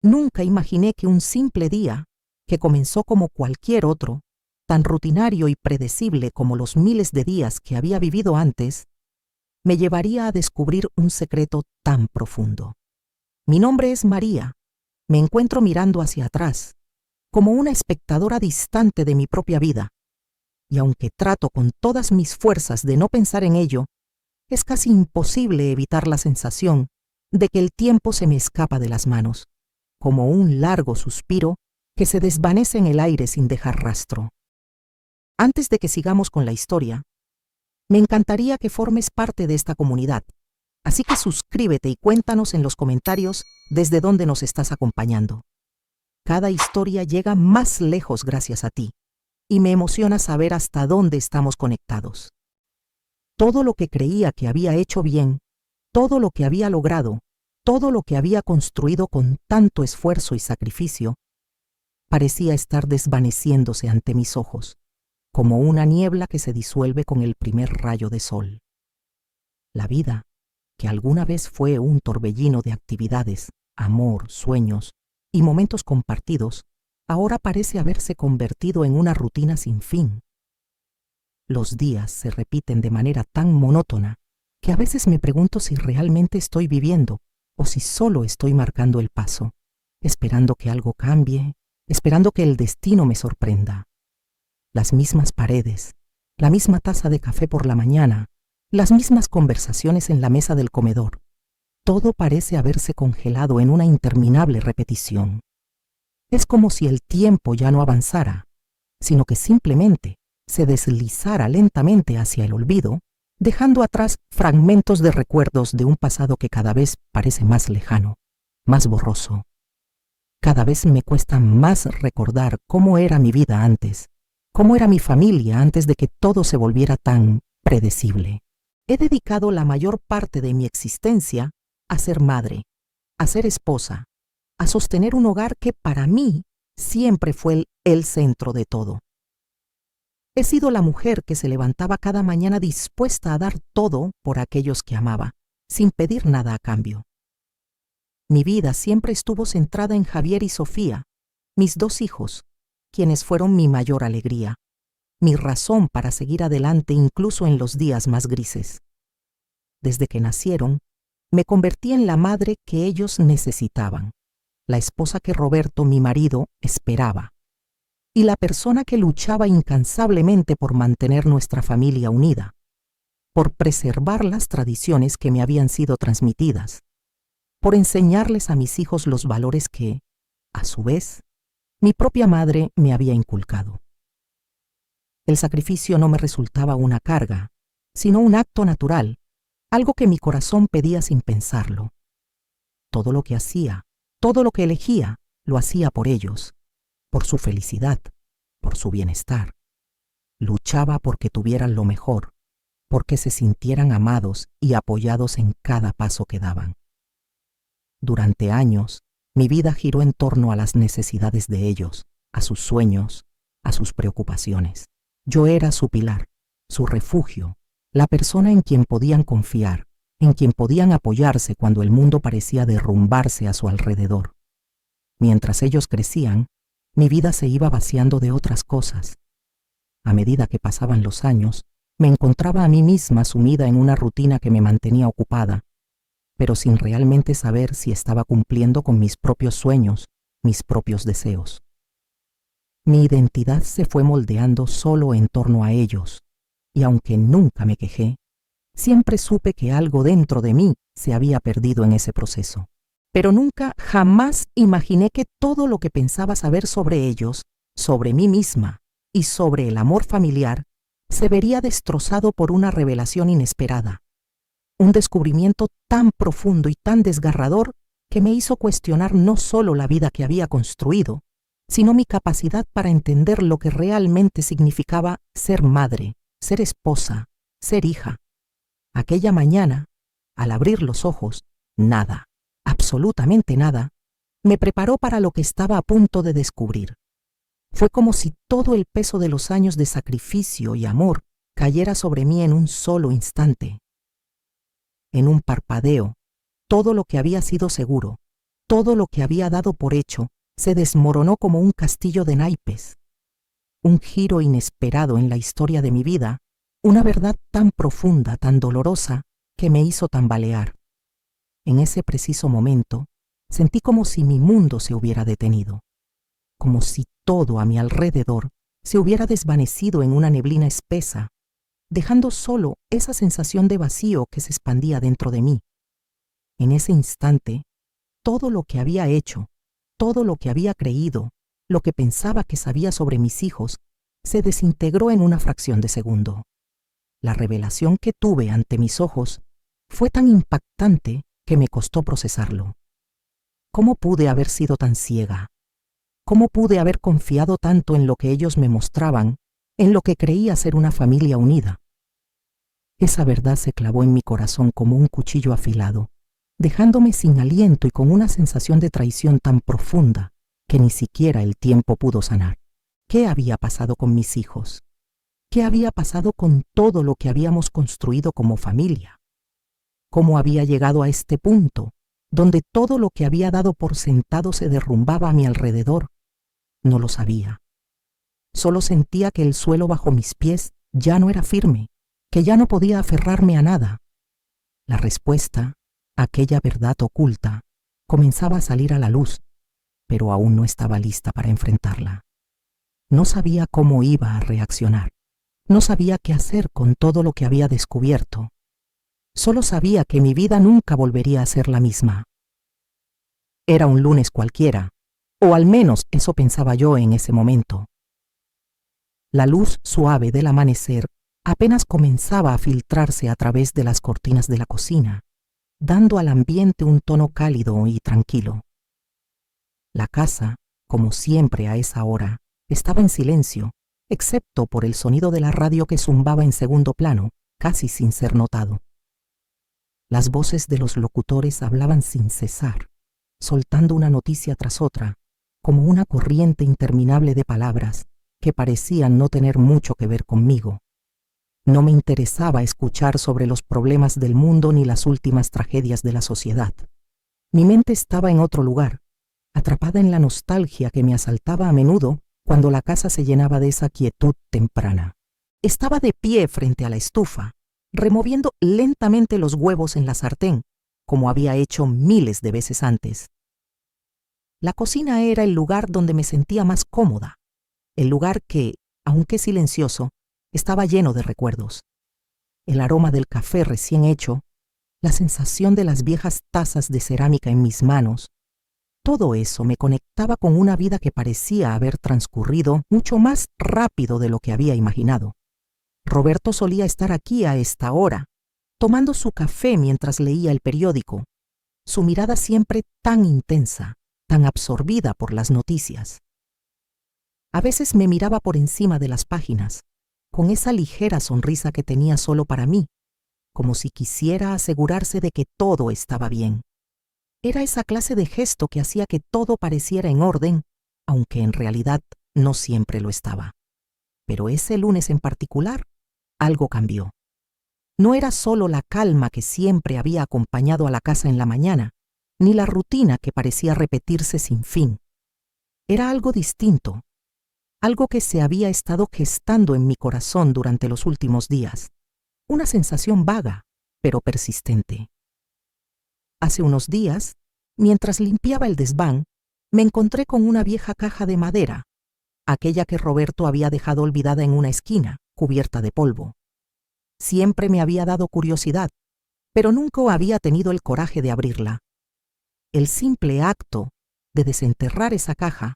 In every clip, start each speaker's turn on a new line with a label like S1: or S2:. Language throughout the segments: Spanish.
S1: Nunca imaginé que un simple día, que comenzó como cualquier otro, tan rutinario y predecible como los miles de días que había vivido antes, me llevaría a descubrir un secreto tan profundo. Mi nombre es María. Me encuentro mirando hacia atrás, como una espectadora distante de mi propia vida, y aunque trato con todas mis fuerzas de no pensar en ello, es casi imposible evitar la sensación de que el tiempo se me escapa de las manos, como un largo suspiro que se desvanece en el aire sin dejar rastro. Antes de que sigamos con la historia, me encantaría que formes parte de esta comunidad, así que suscríbete y cuéntanos en los comentarios desde dónde nos estás acompañando. Cada historia llega más lejos gracias a ti, y me emociona saber hasta dónde estamos conectados. Todo lo que creía que había hecho bien, todo lo que había logrado, todo lo que había construido con tanto esfuerzo y sacrificio, parecía estar desvaneciéndose ante mis ojos, como una niebla que se disuelve con el primer rayo de sol. La vida, que alguna vez fue un torbellino de actividades, amor, sueños y momentos compartidos, ahora parece haberse convertido en una rutina sin fin. Los días se repiten de manera tan monótona que a veces me pregunto si realmente estoy viviendo o si solo estoy marcando el paso, esperando que algo cambie, esperando que el destino me sorprenda. Las mismas paredes, la misma taza de café por la mañana, las mismas conversaciones en la mesa del comedor. Todo parece haberse congelado en una interminable repetición. Es como si el tiempo ya no avanzara, sino que simplemente se deslizara lentamente hacia el olvido, dejando atrás fragmentos de recuerdos de un pasado que cada vez parece más lejano, más borroso. Cada vez me cuesta más recordar cómo era mi vida antes, cómo era mi familia antes de que todo se volviera tan predecible. He dedicado la mayor parte de mi existencia a ser madre, a ser esposa, a sostener un hogar que para mí siempre fue el centro de todo. He sido la mujer que se levantaba cada mañana dispuesta a dar todo por aquellos que amaba, sin pedir nada a cambio. Mi vida siempre estuvo centrada en Javier y Sofía, mis dos hijos, quienes fueron mi mayor alegría, mi razón para seguir adelante incluso en los días más grises. Desde que nacieron, me convertí en la madre que ellos necesitaban, la esposa que Roberto, mi marido, esperaba, y la persona que luchaba incansablemente por mantener nuestra familia unida, por preservar las tradiciones que me habían sido transmitidas, por enseñarles a mis hijos los valores que, a su vez, mi propia madre me había inculcado. El sacrificio no me resultaba una carga, sino un acto natural, algo que mi corazón pedía sin pensarlo. Todo lo que hacía, todo lo que elegía, lo hacía por ellos, por su felicidad, por su bienestar. Luchaba porque tuvieran lo mejor, porque se sintieran amados y apoyados en cada paso que daban. Durante años, mi vida giró en torno a las necesidades de ellos, a sus sueños, a sus preocupaciones. Yo era su pilar, su refugio, la persona en quien podían confiar, en quien podían apoyarse cuando el mundo parecía derrumbarse a su alrededor. Mientras ellos crecían, mi vida se iba vaciando de otras cosas. A medida que pasaban los años, me encontraba a mí misma sumida en una rutina que me mantenía ocupada, pero sin realmente saber si estaba cumpliendo con mis propios sueños, mis propios deseos. Mi identidad se fue moldeando solo en torno a ellos, y aunque nunca me quejé, siempre supe que algo dentro de mí se había perdido en ese proceso. Pero nunca, jamás imaginé que todo lo que pensaba saber sobre ellos, sobre mí misma y sobre el amor familiar, se vería destrozado por una revelación inesperada. Un descubrimiento tan profundo y tan desgarrador que me hizo cuestionar no solo la vida que había construido, sino mi capacidad para entender lo que realmente significaba ser madre, ser esposa, ser hija. Aquella mañana, al abrir los ojos, nada, absolutamente nada, me preparó para lo que estaba a punto de descubrir. Fue como si todo el peso de los años de sacrificio y amor cayera sobre mí en un solo instante. En un parpadeo, todo lo que había sido seguro, todo lo que había dado por hecho se desmoronó como un castillo de naipes. Un giro inesperado en la historia de mi vida, una verdad tan profunda, tan dolorosa, que me hizo tambalear. En ese preciso momento, sentí como si mi mundo se hubiera detenido, como si todo a mi alrededor se hubiera desvanecido en una neblina espesa, dejando solo esa sensación de vacío que se expandía dentro de mí. En ese instante, todo lo que había hecho, todo lo que había creído, lo que pensaba que sabía sobre mis hijos, se desintegró en una fracción de segundo. La revelación que tuve ante mis ojos fue tan impactante que me costó procesarlo. ¿Cómo pude haber sido tan ciega? ¿Cómo pude haber confiado tanto en lo que ellos me mostraban, en lo que creía ser una familia unida? Esa verdad se clavó en mi corazón como un cuchillo afilado, dejándome sin aliento y con una sensación de traición tan profunda que ni siquiera el tiempo pudo sanar. ¿Qué había pasado con mis hijos? ¿Qué había pasado con todo lo que habíamos construido como familia? ¿Cómo había llegado a este punto, donde todo lo que había dado por sentado se derrumbaba a mi alrededor? No lo sabía. Solo sentía que el suelo bajo mis pies ya no era firme, que ya no podía aferrarme a nada. La respuesta, aquella verdad oculta, comenzaba a salir a la luz, pero aún no estaba lista para enfrentarla. No sabía cómo iba a reaccionar. No sabía qué hacer con todo lo que había descubierto. Solo sabía que mi vida nunca volvería a ser la misma. Era un lunes cualquiera, o al menos eso pensaba yo en ese momento. La luz suave del amanecer apenas comenzaba a filtrarse a través de las cortinas de la cocina, dando al ambiente un tono cálido y tranquilo. La casa, como siempre a esa hora, estaba en silencio, excepto por el sonido de la radio que zumbaba en segundo plano, casi sin ser notado. Las voces de los locutores hablaban sin cesar, soltando una noticia tras otra, como una corriente interminable de palabras que parecían no tener mucho que ver conmigo. No me interesaba escuchar sobre los problemas del mundo ni las últimas tragedias de la sociedad. Mi mente estaba en otro lugar, atrapada en la nostalgia que me asaltaba a menudo cuando la casa se llenaba de esa quietud temprana. Estaba de pie frente a la estufa, removiendo lentamente los huevos en la sartén, como había hecho miles de veces antes. La cocina era el lugar donde me sentía más cómoda, el lugar que, aunque silencioso, estaba lleno de recuerdos. El aroma del café recién hecho, la sensación de las viejas tazas de cerámica en mis manos, todo eso me conectaba con una vida que parecía haber transcurrido mucho más rápido de lo que había imaginado. Roberto solía estar aquí a esta hora, tomando su café mientras leía el periódico, su mirada siempre tan intensa, tan absorbida por las noticias. A veces me miraba por encima de las páginas, con esa ligera sonrisa que tenía solo para mí, como si quisiera asegurarse de que todo estaba bien. Era esa clase de gesto que hacía que todo pareciera en orden, aunque en realidad no siempre lo estaba. Pero ese lunes en particular, algo cambió. No era solo la calma que siempre había acompañado a la casa en la mañana, ni la rutina que parecía repetirse sin fin. Era algo distinto, algo que se había estado gestando en mi corazón durante los últimos días, una sensación vaga, pero persistente. Hace unos días, mientras limpiaba el desván, me encontré con una vieja caja de madera, aquella que Roberto había dejado olvidada en una esquina, cubierta de polvo. Siempre me había dado curiosidad, pero nunca había tenido el coraje de abrirla. El simple acto de desenterrar esa caja,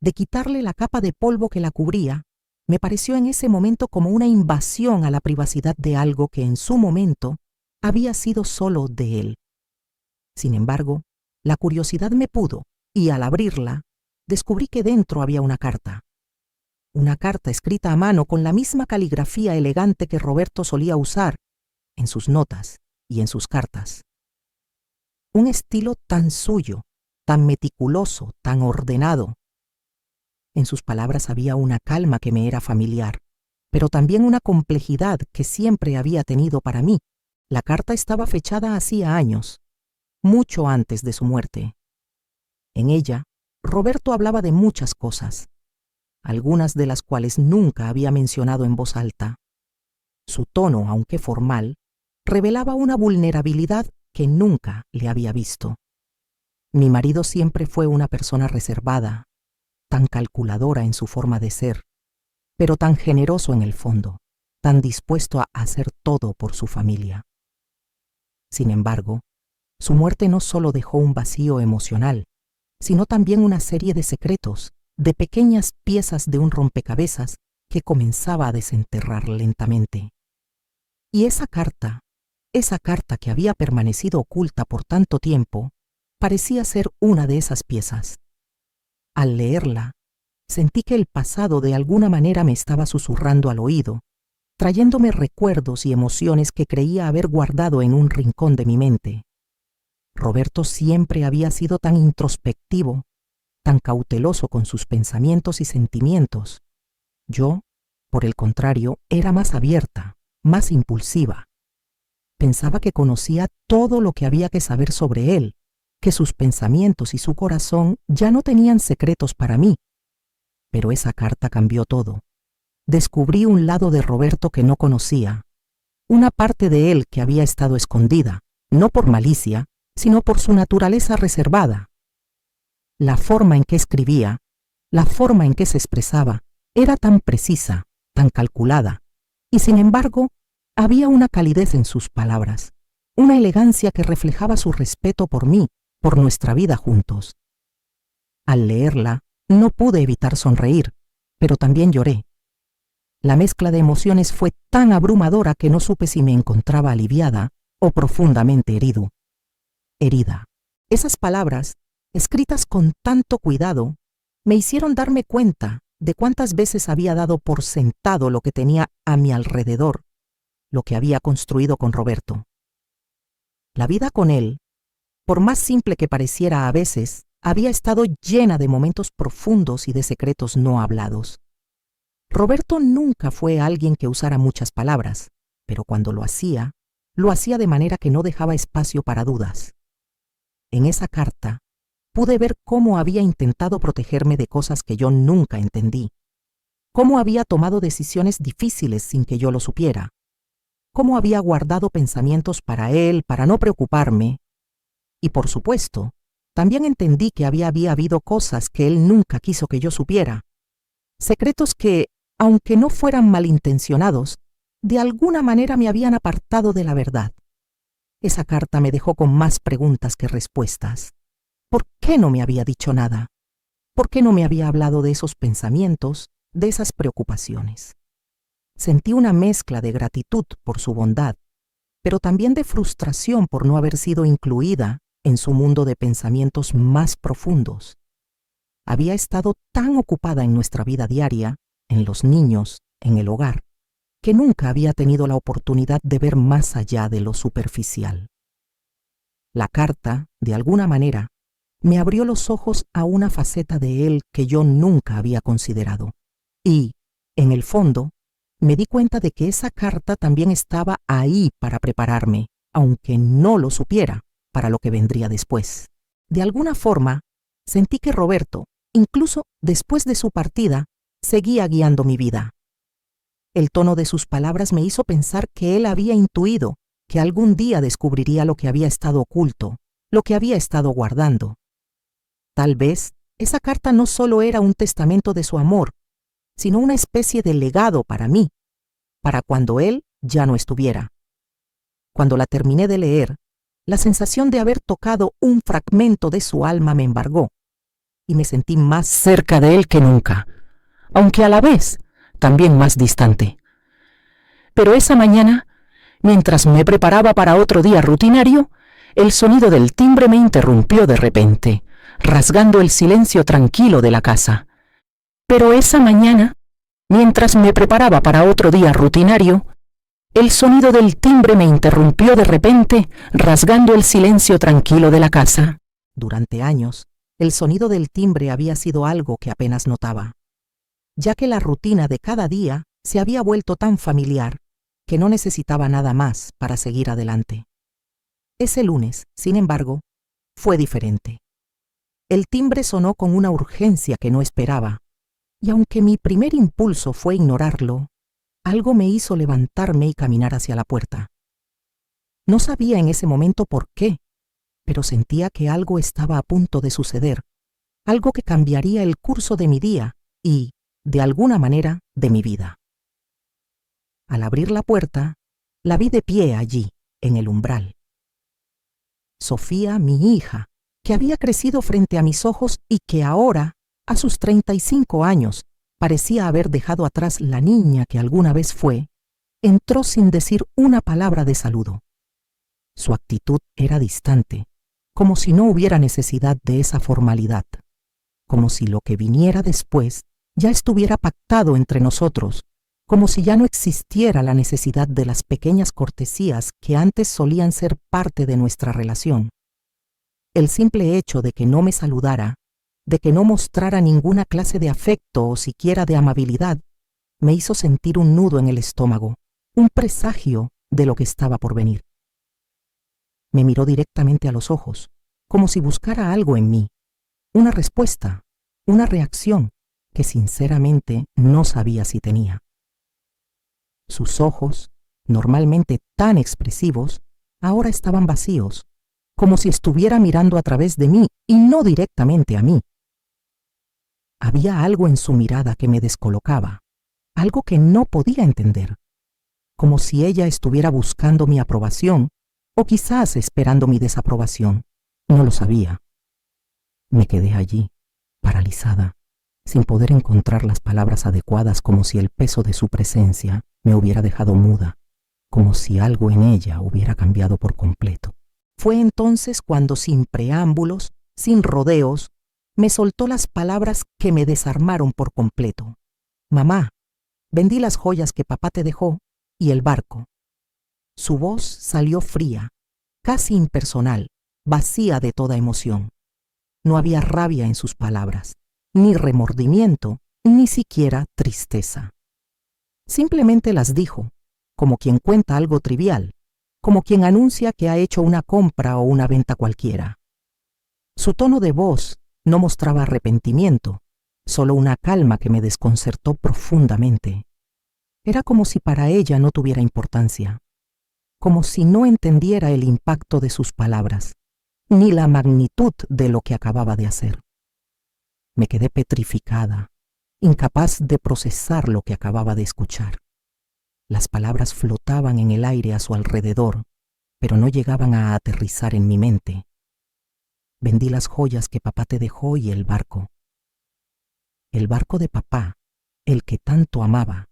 S1: de quitarle la capa de polvo que la cubría, me pareció en ese momento como una invasión a la privacidad de algo que en su momento había sido solo de él. Sin embargo, la curiosidad me pudo, y al abrirla, descubrí que dentro había una carta. Una carta escrita a mano con la misma caligrafía elegante que Roberto solía usar en sus notas y en sus cartas. Un estilo tan suyo, tan meticuloso, tan ordenado. En sus palabras había una calma que me era familiar, pero también una complejidad que siempre había tenido para mí. La carta estaba fechada hacía años, mucho antes de su muerte. En ella, Roberto hablaba de muchas cosas, algunas de las cuales nunca había mencionado en voz alta. Su tono, aunque formal, revelaba una vulnerabilidad que nunca le había visto. Mi marido siempre fue una persona reservada, tan calculadora en su forma de ser, pero tan generoso en el fondo, tan dispuesto a hacer todo por su familia. Sin embargo, su muerte no solo dejó un vacío emocional, sino también una serie de secretos, de pequeñas piezas de un rompecabezas que comenzaba a desenterrar lentamente. Y esa carta que había permanecido oculta por tanto tiempo, parecía ser una de esas piezas. Al leerla, sentí que el pasado de alguna manera me estaba susurrando al oído, trayéndome recuerdos y emociones que creía haber guardado en un rincón de mi mente. Roberto siempre había sido tan introspectivo, tan cauteloso con sus pensamientos y sentimientos. Yo, por el contrario, era más abierta, más impulsiva. Pensaba que conocía todo lo que había que saber sobre él, que sus pensamientos y su corazón ya no tenían secretos para mí. Pero esa carta cambió todo. Descubrí un lado de Roberto que no conocía, una parte de él que había estado escondida, no por malicia, sino por su naturaleza reservada. La forma en que escribía, la forma en que se expresaba, era tan precisa, tan calculada, y sin embargo, había una calidez en sus palabras, una elegancia que reflejaba su respeto por mí, por nuestra vida juntos. Al leerla, no pude evitar sonreír, pero también lloré. La mezcla de emociones fue tan abrumadora que no supe si me encontraba aliviada o profundamente herida. Esas palabras, escritas con tanto cuidado, me hicieron darme cuenta de cuántas veces había dado por sentado lo que tenía a mi alrededor, lo que había construido con Roberto. La vida con él, por más simple que pareciera a veces, había estado llena de momentos profundos y de secretos no hablados. Roberto nunca fue alguien que usara muchas palabras, pero cuando lo hacía de manera que no dejaba espacio para dudas. En esa carta, pude ver cómo había intentado protegerme de cosas que yo nunca entendí, cómo había tomado decisiones difíciles sin que yo lo supiera, cómo había guardado pensamientos para él para no preocuparme, y por supuesto, también entendí que había habido cosas que él nunca quiso que yo supiera, secretos que, aunque no fueran malintencionados, de alguna manera me habían apartado de la verdad. Esa carta me dejó con más preguntas que respuestas. ¿Por qué no me había dicho nada? ¿Por qué no me había hablado de esos pensamientos, de esas preocupaciones? Sentí una mezcla de gratitud por su bondad, pero también de frustración por no haber sido incluida en su mundo de pensamientos más profundos. Había estado tan ocupada en nuestra vida diaria, en los niños, en el hogar, que nunca había tenido la oportunidad de ver más allá de lo superficial. La carta, de alguna manera, me abrió los ojos a una faceta de él que yo nunca había considerado. Y, en el fondo, me di cuenta de que esa carta también estaba ahí para prepararme, aunque no lo supiera, para lo que vendría después. De alguna forma, sentí que Roberto, incluso después de su partida, seguía guiando mi vida. El tono de sus palabras me hizo pensar que él había intuido que algún día descubriría lo que había estado oculto, lo que había estado guardando. Tal vez esa carta no solo era un testamento de su amor, sino una especie de legado para mí, para cuando él ya no estuviera. Cuando la terminé de leer, la sensación de haber tocado un fragmento de su alma me embargó, y me sentí más cerca de él que nunca, aunque a la vez también más distante. Pero esa mañana, mientras me preparaba para otro día rutinario, el sonido del timbre me interrumpió de repente, rasgando el silencio tranquilo de la casa. Pero esa mañana, mientras me preparaba para otro día rutinario, el sonido del timbre me interrumpió de repente, rasgando el silencio tranquilo de la casa. Durante años, el sonido del timbre había sido algo que apenas notaba, ya que la rutina de cada día se había vuelto tan familiar que no necesitaba nada más para seguir adelante. Ese lunes, sin embargo, fue diferente. El timbre sonó con una urgencia que no esperaba, y aunque mi primer impulso fue ignorarlo, algo me hizo levantarme y caminar hacia la puerta. No sabía en ese momento por qué, pero sentía que algo estaba a punto de suceder, algo que cambiaría el curso de mi día y, de alguna manera, de mi vida. Al abrir la puerta, la vi de pie allí, en el umbral. Sofía, mi hija, que había crecido frente a mis ojos y que ahora, a sus 35 años, parecía haber dejado atrás la niña que alguna vez fue, entró sin decir una palabra de saludo. Su actitud era distante, como si no hubiera necesidad de esa formalidad, como si lo que viniera después ya estuviera pactado entre nosotros, como si ya no existiera la necesidad de las pequeñas cortesías que antes solían ser parte de nuestra relación. El simple hecho de que no me saludara, de que no mostrara ninguna clase de afecto o siquiera de amabilidad, me hizo sentir un nudo en el estómago, un presagio de lo que estaba por venir. Me miró directamente a los ojos, como si buscara algo en mí, una respuesta, una reacción que sinceramente no sabía si tenía. Sus ojos, normalmente tan expresivos, ahora estaban vacíos, como si estuviera mirando a través de mí y no directamente a mí. Había algo en su mirada que me descolocaba, algo que no podía entender, como si ella estuviera buscando mi aprobación o quizás esperando mi desaprobación. No lo sabía. Me quedé allí, paralizada, sin poder encontrar las palabras adecuadas, como si el peso de su presencia me hubiera dejado muda, como si algo en ella hubiera cambiado por completo. Fue entonces cuando, sin preámbulos, sin rodeos, me soltó las palabras que me desarmaron por completo. Mamá, vendí las joyas que papá te dejó y el barco. Su voz salió fría, casi impersonal, vacía de toda emoción. No había rabia en sus palabras, ni remordimiento, ni siquiera tristeza. Simplemente las dijo, como quien cuenta algo trivial, como quien anuncia que ha hecho una compra o una venta cualquiera. Su tono de voz no mostraba arrepentimiento, solo una calma que me desconcertó profundamente. Era como si para ella no tuviera importancia, como si no entendiera el impacto de sus palabras, ni la magnitud de lo que acababa de hacer. Me quedé petrificada, incapaz de procesar lo que acababa de escuchar. Las palabras flotaban en el aire a su alrededor, pero no llegaban a aterrizar en mi mente. Vendí las joyas que papá te dejó y el barco. El barco de papá, el que tanto amaba,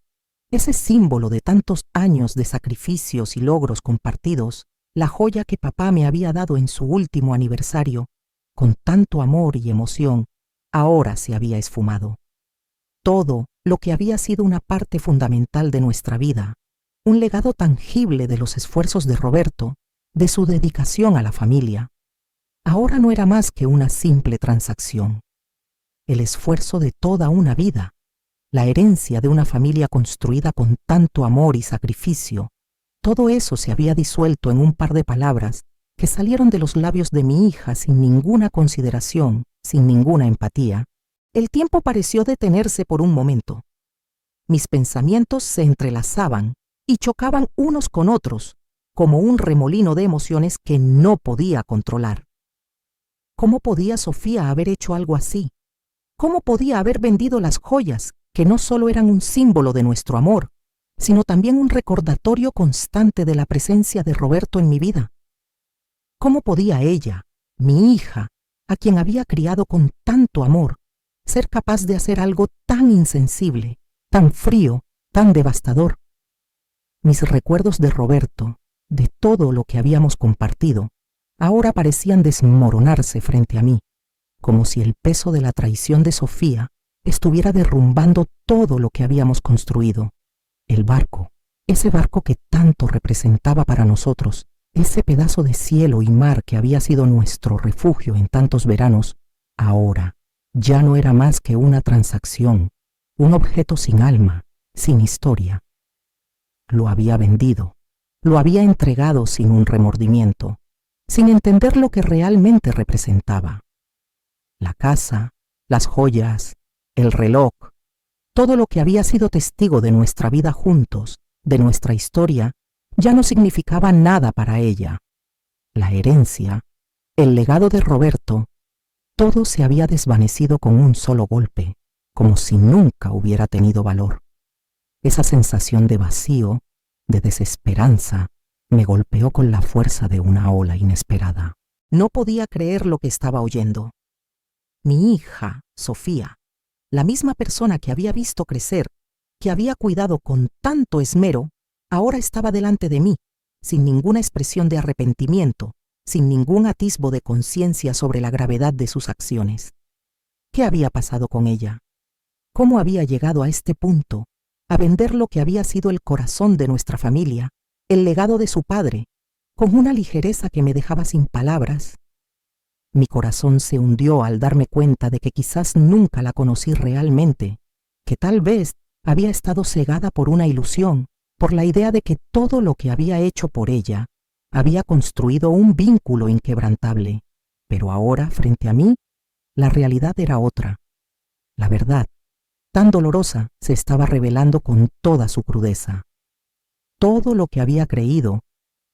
S1: ese símbolo de tantos años de sacrificios y logros compartidos, la joya que papá me había dado en su último aniversario, con tanto amor y emoción, ahora se había esfumado. Todo lo que había sido una parte fundamental de nuestra vida, un legado tangible de los esfuerzos de Roberto, de su dedicación a la familia, ahora no era más que una simple transacción. El esfuerzo de toda una vida, la herencia de una familia construida con tanto amor y sacrificio, todo eso se había disuelto en un par de palabras que salieron de los labios de mi hija sin ninguna consideración, sin ninguna empatía. El tiempo pareció detenerse por un momento. Mis pensamientos se entrelazaban y chocaban unos con otros, como un remolino de emociones que no podía controlar. ¿Cómo podía Sofía haber hecho algo así? ¿Cómo podía haber vendido las joyas, que no solo eran un símbolo de nuestro amor, sino también un recordatorio constante de la presencia de Roberto en mi vida? ¿Cómo podía ella, mi hija, a quien había criado con tanto amor, ser capaz de hacer algo tan insensible, tan frío, tan devastador? Mis recuerdos de Roberto, de todo lo que habíamos compartido, ahora parecían desmoronarse frente a mí, como si el peso de la traición de Sofía estuviera derrumbando todo lo que habíamos construido. El barco, ese barco que tanto representaba para nosotros, ese pedazo de cielo y mar que había sido nuestro refugio en tantos veranos, ahora ya no era más que una transacción, un objeto sin alma, sin historia. Lo había vendido, lo había entregado sin un remordimiento, sin entender lo que realmente representaba. La casa, las joyas, el reloj, todo lo que había sido testigo de nuestra vida juntos, de nuestra historia, ya no significaba nada para ella. La herencia, el legado de Roberto, todo se había desvanecido con un solo golpe, como si nunca hubiera tenido valor. Esa sensación de vacío, de desesperanza, me golpeó con la fuerza de una ola inesperada. No podía creer lo que estaba oyendo. Mi hija, Sofía, la misma persona que había visto crecer, que había cuidado con tanto esmero, ahora estaba delante de mí, sin ninguna expresión de arrepentimiento, sin ningún atisbo de conciencia sobre la gravedad de sus acciones. ¿Qué había pasado con ella? ¿Cómo había llegado a este punto, a vender lo que había sido el corazón de nuestra familia, el legado de su padre, con una ligereza que me dejaba sin palabras? Mi corazón se hundió al darme cuenta de que quizás nunca la conocí realmente, que tal vez había estado cegada por una ilusión, por la idea de que todo lo que había hecho por ella había construido un vínculo inquebrantable. Pero ahora, frente a mí, la realidad era otra. La verdad, tan dolorosa, se estaba revelando con toda su crudeza. Todo lo que había creído,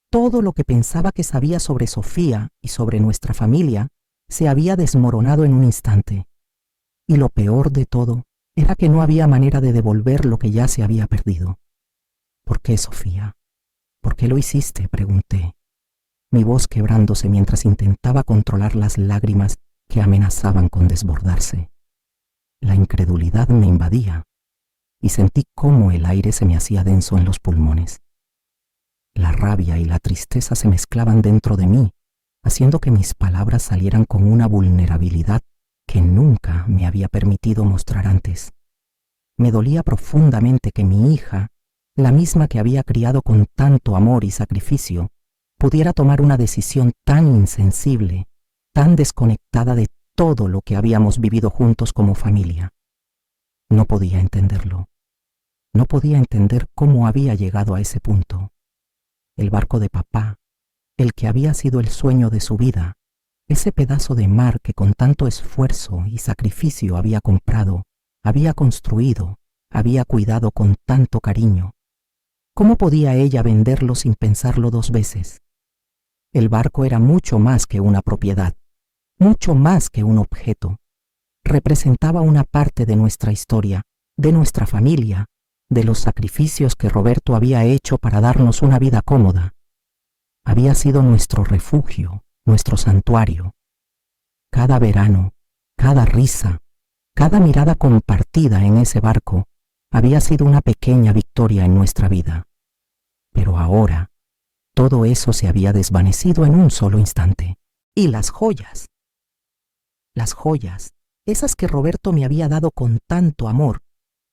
S1: todo lo que pensaba que sabía sobre Sofía y sobre nuestra familia, se había desmoronado en un instante. Y lo peor de todo era que no había manera de devolver lo que ya se había perdido. ¿Por qué, Sofía? ¿Por qué lo hiciste?, pregunté, mi voz quebrándose mientras intentaba controlar las lágrimas que amenazaban con desbordarse. La incredulidad me invadía y sentí cómo el aire se me hacía denso en los pulmones. La rabia y la tristeza se mezclaban dentro de mí, haciendo que mis palabras salieran con una vulnerabilidad que nunca me había permitido mostrar antes. Me dolía profundamente que mi hija, la misma que había criado con tanto amor y sacrificio, pudiera tomar una decisión tan insensible, tan desconectada de todo lo que habíamos vivido juntos como familia. No podía entenderlo. No podía entender cómo había llegado a ese punto. El barco de papá, el que había sido el sueño de su vida, ese pedazo de mar que con tanto esfuerzo y sacrificio había comprado, había construido, había cuidado con tanto cariño. ¿Cómo podía ella venderlo sin pensarlo dos veces? El barco era mucho más que una propiedad, mucho más que un objeto. Representaba una parte de nuestra historia, de nuestra familia, de los sacrificios que Roberto había hecho para darnos una vida cómoda. Había sido nuestro refugio, nuestro santuario. Cada verano, cada risa, cada mirada compartida en ese barco había sido una pequeña victoria en nuestra vida. Pero ahora, todo eso se había desvanecido en un solo instante. Y las joyas, esas que Roberto me había dado con tanto amor,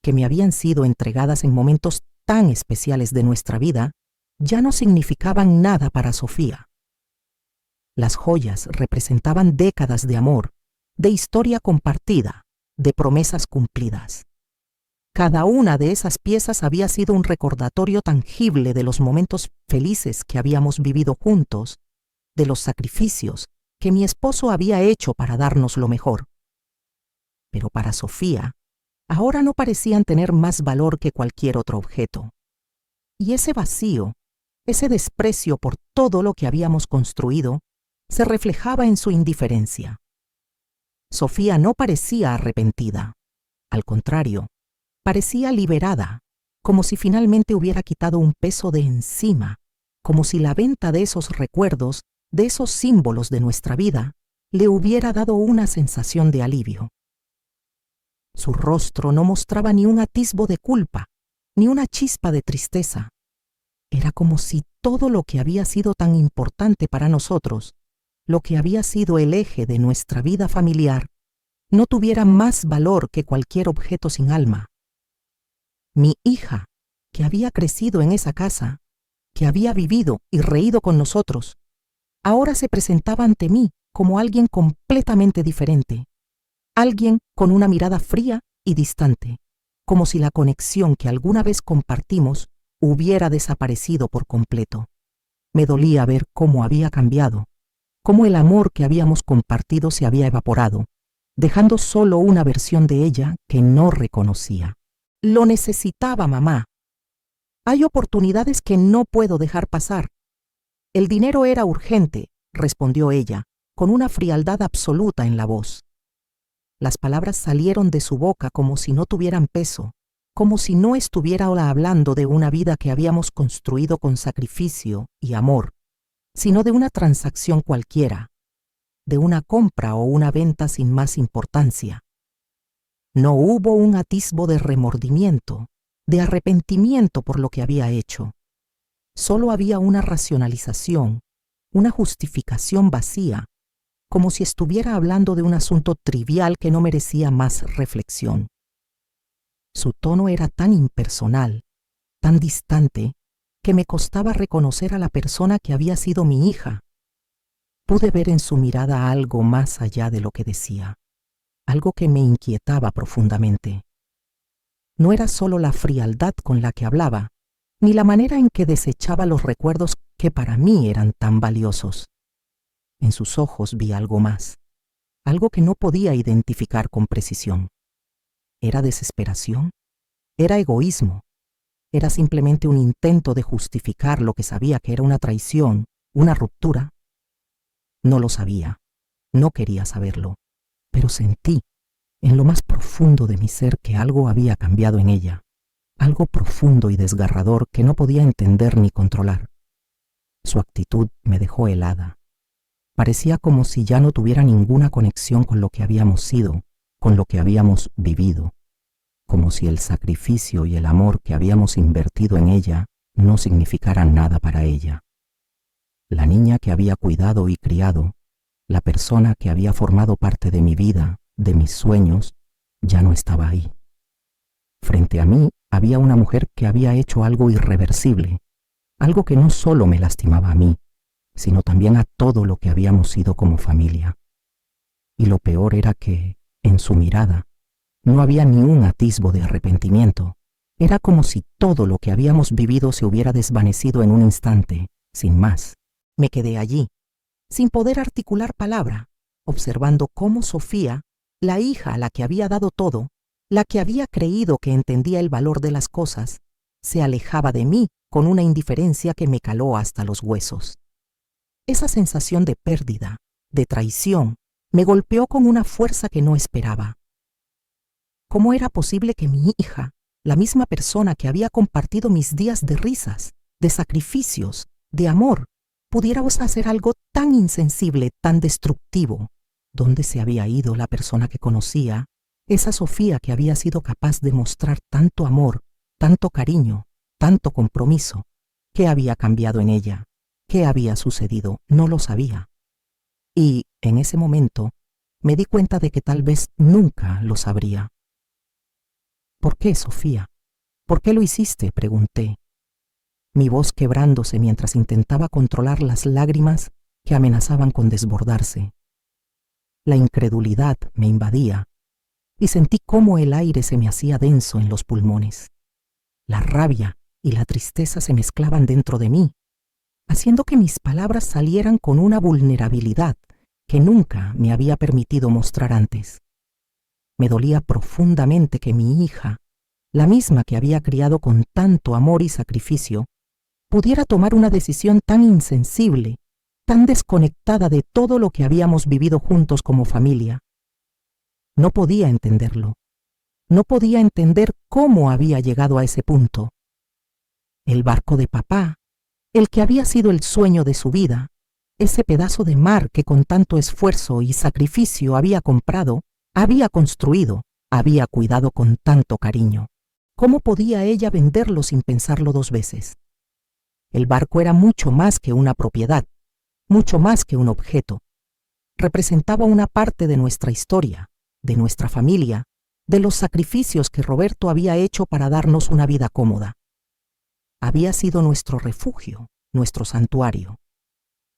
S1: que me habían sido entregadas en momentos tan especiales de nuestra vida, ya no significaban nada para Sofía. Las joyas representaban décadas de amor, de historia compartida, de promesas cumplidas. Cada una de esas piezas había sido un recordatorio tangible de los momentos felices que habíamos vivido juntos, de los sacrificios que mi esposo había hecho para darnos lo mejor. Pero para Sofía, ahora no parecían tener más valor que cualquier otro objeto. Y ese vacío, ese desprecio por todo lo que habíamos construido, se reflejaba en su indiferencia. Sofía no parecía arrepentida. Al contrario, parecía liberada, como si finalmente hubiera quitado un peso de encima, como si la venta de esos recuerdos, de esos símbolos de nuestra vida, le hubiera dado una sensación de alivio. Su rostro no mostraba ni un atisbo de culpa, ni una chispa de tristeza. Era como si todo lo que había sido tan importante para nosotros, lo que había sido el eje de nuestra vida familiar, no tuviera más valor que cualquier objeto sin alma. Mi hija, que había crecido en esa casa, que había vivido y reído con nosotros, ahora se presentaba ante mí como alguien completamente diferente, alguien con una mirada fría y distante, como si la conexión que alguna vez compartimos hubiera desaparecido por completo. Me dolía ver cómo había cambiado, cómo el amor que habíamos compartido se había evaporado, dejando solo una versión de ella que no reconocía. Lo necesitaba, mamá. Hay oportunidades que no puedo dejar pasar. El dinero era urgente, respondió ella, con una frialdad absoluta en la voz. Las palabras salieron de su boca como si no tuvieran peso, como si no estuviera hablando de una vida que habíamos construido con sacrificio y amor, sino de una transacción cualquiera, de una compra o una venta sin más importancia. No hubo un atisbo de remordimiento, de arrepentimiento por lo que había hecho. Solo había una racionalización, una justificación vacía, como si estuviera hablando de un asunto trivial que no merecía más reflexión. Su tono era tan impersonal, tan distante, que me costaba reconocer a la persona que había sido mi hija. Pude ver en su mirada algo más allá de lo que decía, algo que me inquietaba profundamente. No era solo la frialdad con la que hablaba, ni la manera en que desechaba los recuerdos que para mí eran tan valiosos. En sus ojos vi algo más, algo que no podía identificar con precisión. ¿Era desesperación? ¿Era egoísmo? ¿Era simplemente un intento de justificar lo que sabía que era una traición, una ruptura? No lo sabía, no quería saberlo, pero sentí, en lo más profundo de mi ser, que algo había cambiado en ella, algo profundo y desgarrador que no podía entender ni controlar. Su actitud me dejó helada. Parecía como si ya no tuviera ninguna conexión con lo que habíamos sido, con lo que habíamos vivido, como si el sacrificio y el amor que habíamos invertido en ella no significaran nada para ella. La niña que había cuidado y criado, la persona que había formado parte de mi vida, de mis sueños, ya no estaba ahí. Frente a mí había una mujer que había hecho algo irreversible, algo que no solo me lastimaba a mí, sino también a todo lo que habíamos sido como familia. Y lo peor era que, en su mirada, no había ni un atisbo de arrepentimiento. Era como si todo lo que habíamos vivido se hubiera desvanecido en un instante, sin más. Me quedé allí, sin poder articular palabra, observando cómo Sofía, la hija a la que había dado todo, la que había creído que entendía el valor de las cosas, se alejaba de mí con una indiferencia que me caló hasta los huesos. Esa sensación de pérdida, de traición, me golpeó con una fuerza que no esperaba. ¿Cómo era posible que mi hija, la misma persona que había compartido mis días de risas, de sacrificios, de amor, pudiera hacer algo tan insensible, tan destructivo? ¿Dónde se había ido la persona que conocía, esa Sofía que había sido capaz de mostrar tanto amor, tanto cariño, tanto compromiso? ¿Qué había cambiado en ella? ¿Qué había sucedido? No lo sabía. Y, en ese momento, me di cuenta de que tal vez nunca lo sabría. ¿Por qué, Sofía? ¿Por qué lo hiciste?, pregunté, mi voz quebrándose mientras intentaba controlar las lágrimas que amenazaban con desbordarse. La incredulidad me invadía y sentí cómo el aire se me hacía denso en los pulmones. La rabia y la tristeza se mezclaban dentro de mí, haciendo que mis palabras salieran con una vulnerabilidad que nunca me había permitido mostrar antes. Me dolía profundamente que mi hija, la misma que había criado con tanto amor y sacrificio, pudiera tomar una decisión tan insensible, tan desconectada de todo lo que habíamos vivido juntos como familia. No podía entenderlo. No podía entender cómo había llegado a ese punto. El barco de papá, el que había sido el sueño de su vida, ese pedazo de mar que con tanto esfuerzo y sacrificio había comprado, había construido, había cuidado con tanto cariño. ¿Cómo podía ella venderlo sin pensarlo dos veces? El barco era mucho más que una propiedad, mucho más que un objeto. Representaba una parte de nuestra historia, de nuestra familia, de los sacrificios que Roberto había hecho para darnos una vida cómoda. Había sido nuestro refugio, nuestro santuario.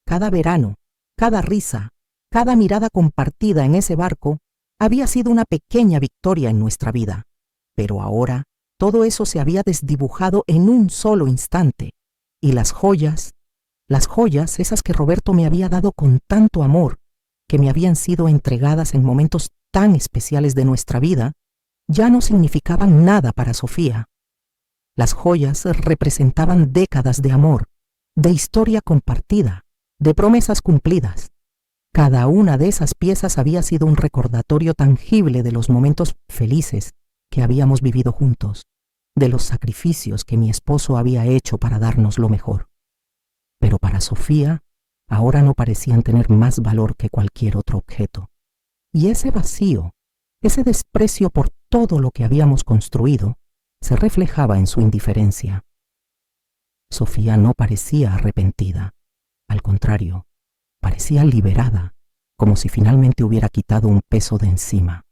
S1: Cada verano, cada risa, cada mirada compartida en ese barco había sido una pequeña victoria en nuestra vida. Pero ahora todo eso se había desdibujado en un solo instante. Y las joyas, esas que Roberto me había dado con tanto amor, que me habían sido entregadas en momentos tan especiales de nuestra vida ya no significaban nada para Sofía. Las joyas representaban décadas de amor, de historia compartida, de promesas cumplidas. Cada una de esas piezas había sido un recordatorio tangible de los momentos felices que habíamos vivido juntos, de los sacrificios que mi esposo había hecho para darnos lo mejor. Pero para Sofía, ahora no parecían tener más valor que cualquier otro objeto. Y ese vacío, ese desprecio por todo lo que habíamos construido, se reflejaba en su indiferencia. Sofía no parecía arrepentida. Al contrario, parecía liberada, como si finalmente hubiera quitado un peso de encima,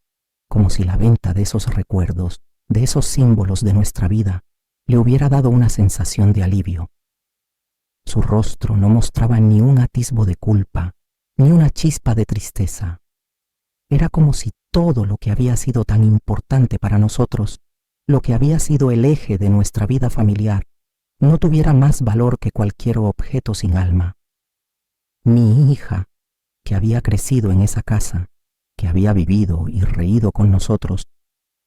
S1: como si la venta de esos recuerdos, de esos símbolos de nuestra vida, le hubiera dado una sensación de alivio. Su rostro no mostraba ni un atisbo de culpa, ni una chispa de tristeza. Era como si todo lo que había sido tan importante para nosotros, lo que había sido el eje de nuestra vida familiar, no tuviera más valor que cualquier objeto sin alma. Mi hija, que había crecido en esa casa, que había vivido y reído con nosotros,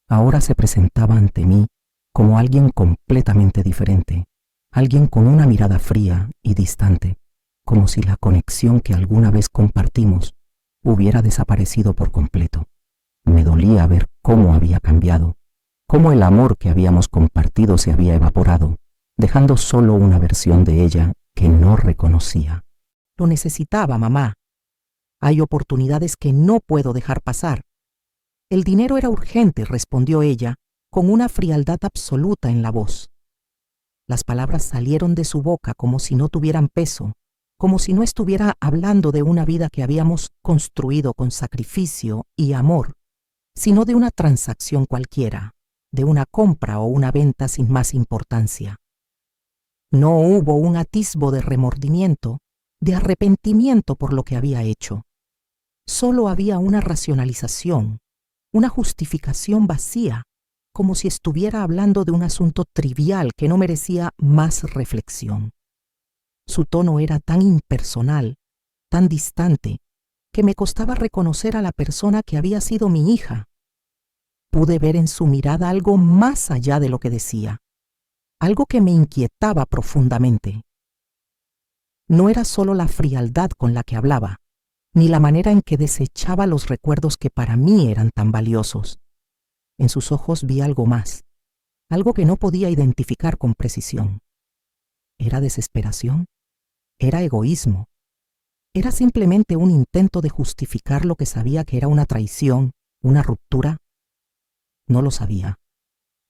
S1: ahora se presentaba ante mí como alguien completamente diferente, alguien con una mirada fría y distante, como si la conexión que alguna vez compartimos hubiera desaparecido por completo. Me dolía ver cómo había cambiado, cómo el amor que habíamos compartido se había evaporado, dejando solo una versión de ella que no reconocía. Lo necesitaba, mamá. Hay oportunidades que no puedo dejar pasar. El dinero era urgente, respondió ella, con una frialdad absoluta en la voz. Las palabras salieron de su boca como si no tuvieran peso, como si no estuviera hablando de una vida que habíamos construido con sacrificio y amor, sino de una transacción cualquiera, de una compra o una venta sin más importancia. No hubo un atisbo de remordimiento, de arrepentimiento por lo que había hecho. Solo había una racionalización, una justificación vacía, como si estuviera hablando de un asunto trivial que no merecía más reflexión. Su tono era tan impersonal, tan distante, que me costaba reconocer a la persona que había sido mi hija. Pude ver en su mirada algo más allá de lo que decía, algo que me inquietaba profundamente. No era solo la frialdad con la que hablaba, ni la manera en que desechaba los recuerdos que para mí eran tan valiosos. En sus ojos vi algo más, algo que no podía identificar con precisión. ¿Era desesperación? ¿Era egoísmo? ¿Era simplemente un intento de justificar lo que sabía que era una traición, una ruptura? No lo sabía.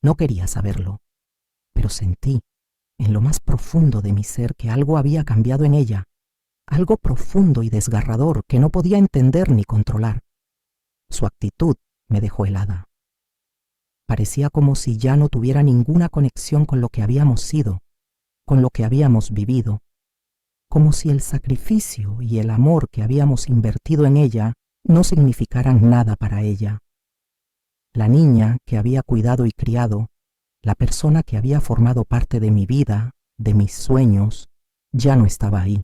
S1: No quería saberlo. Pero sentí, en lo más profundo de mi ser, que algo había cambiado en ella, algo profundo y desgarrador que no podía entender ni controlar. Su actitud me dejó helada. Parecía como si ya no tuviera ninguna conexión con lo que habíamos sido, con lo que habíamos vivido, como si el sacrificio y el amor que habíamos invertido en ella no significaran nada para ella. La niña que había cuidado y criado, la persona que había formado parte de mi vida, de mis sueños, ya no estaba ahí.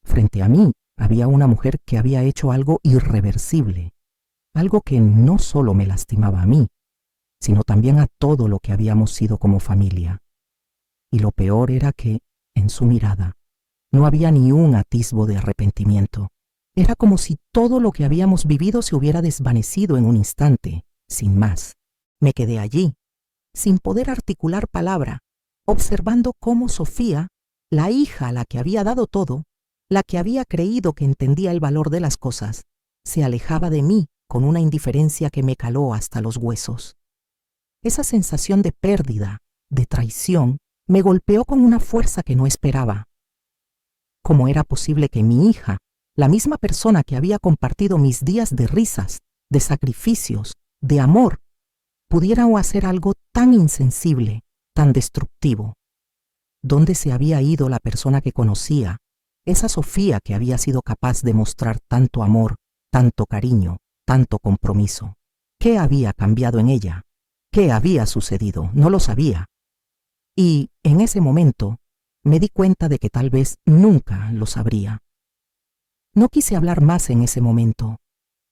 S1: Frente a mí había una mujer que había hecho algo irreversible, algo que no solo me lastimaba a mí, sino también a todo lo que habíamos sido como familia. Y lo peor era que, en su mirada, no había ni un atisbo de arrepentimiento. Era como si todo lo que habíamos vivido se hubiera desvanecido en un instante, sin más. Me quedé allí, sin poder articular palabra, observando cómo Sofía, la hija a la que había dado todo, la que había creído que entendía el valor de las cosas, se alejaba de mí con una indiferencia que me caló hasta los huesos. Esa sensación de pérdida, de traición, me golpeó con una fuerza que no esperaba. ¿Cómo era posible que mi hija, la misma persona que había compartido mis días de risas, de sacrificios, de amor, pudiera hacer algo tan insensible, tan destructivo? ¿Dónde se había ido la persona que conocía, esa Sofía que había sido capaz de mostrar tanto amor, tanto cariño, tanto compromiso? ¿Qué había cambiado en ella? ¿Qué había sucedido? No lo sabía. Y, en ese momento, me di cuenta de que tal vez nunca lo sabría. No quise hablar más en ese momento.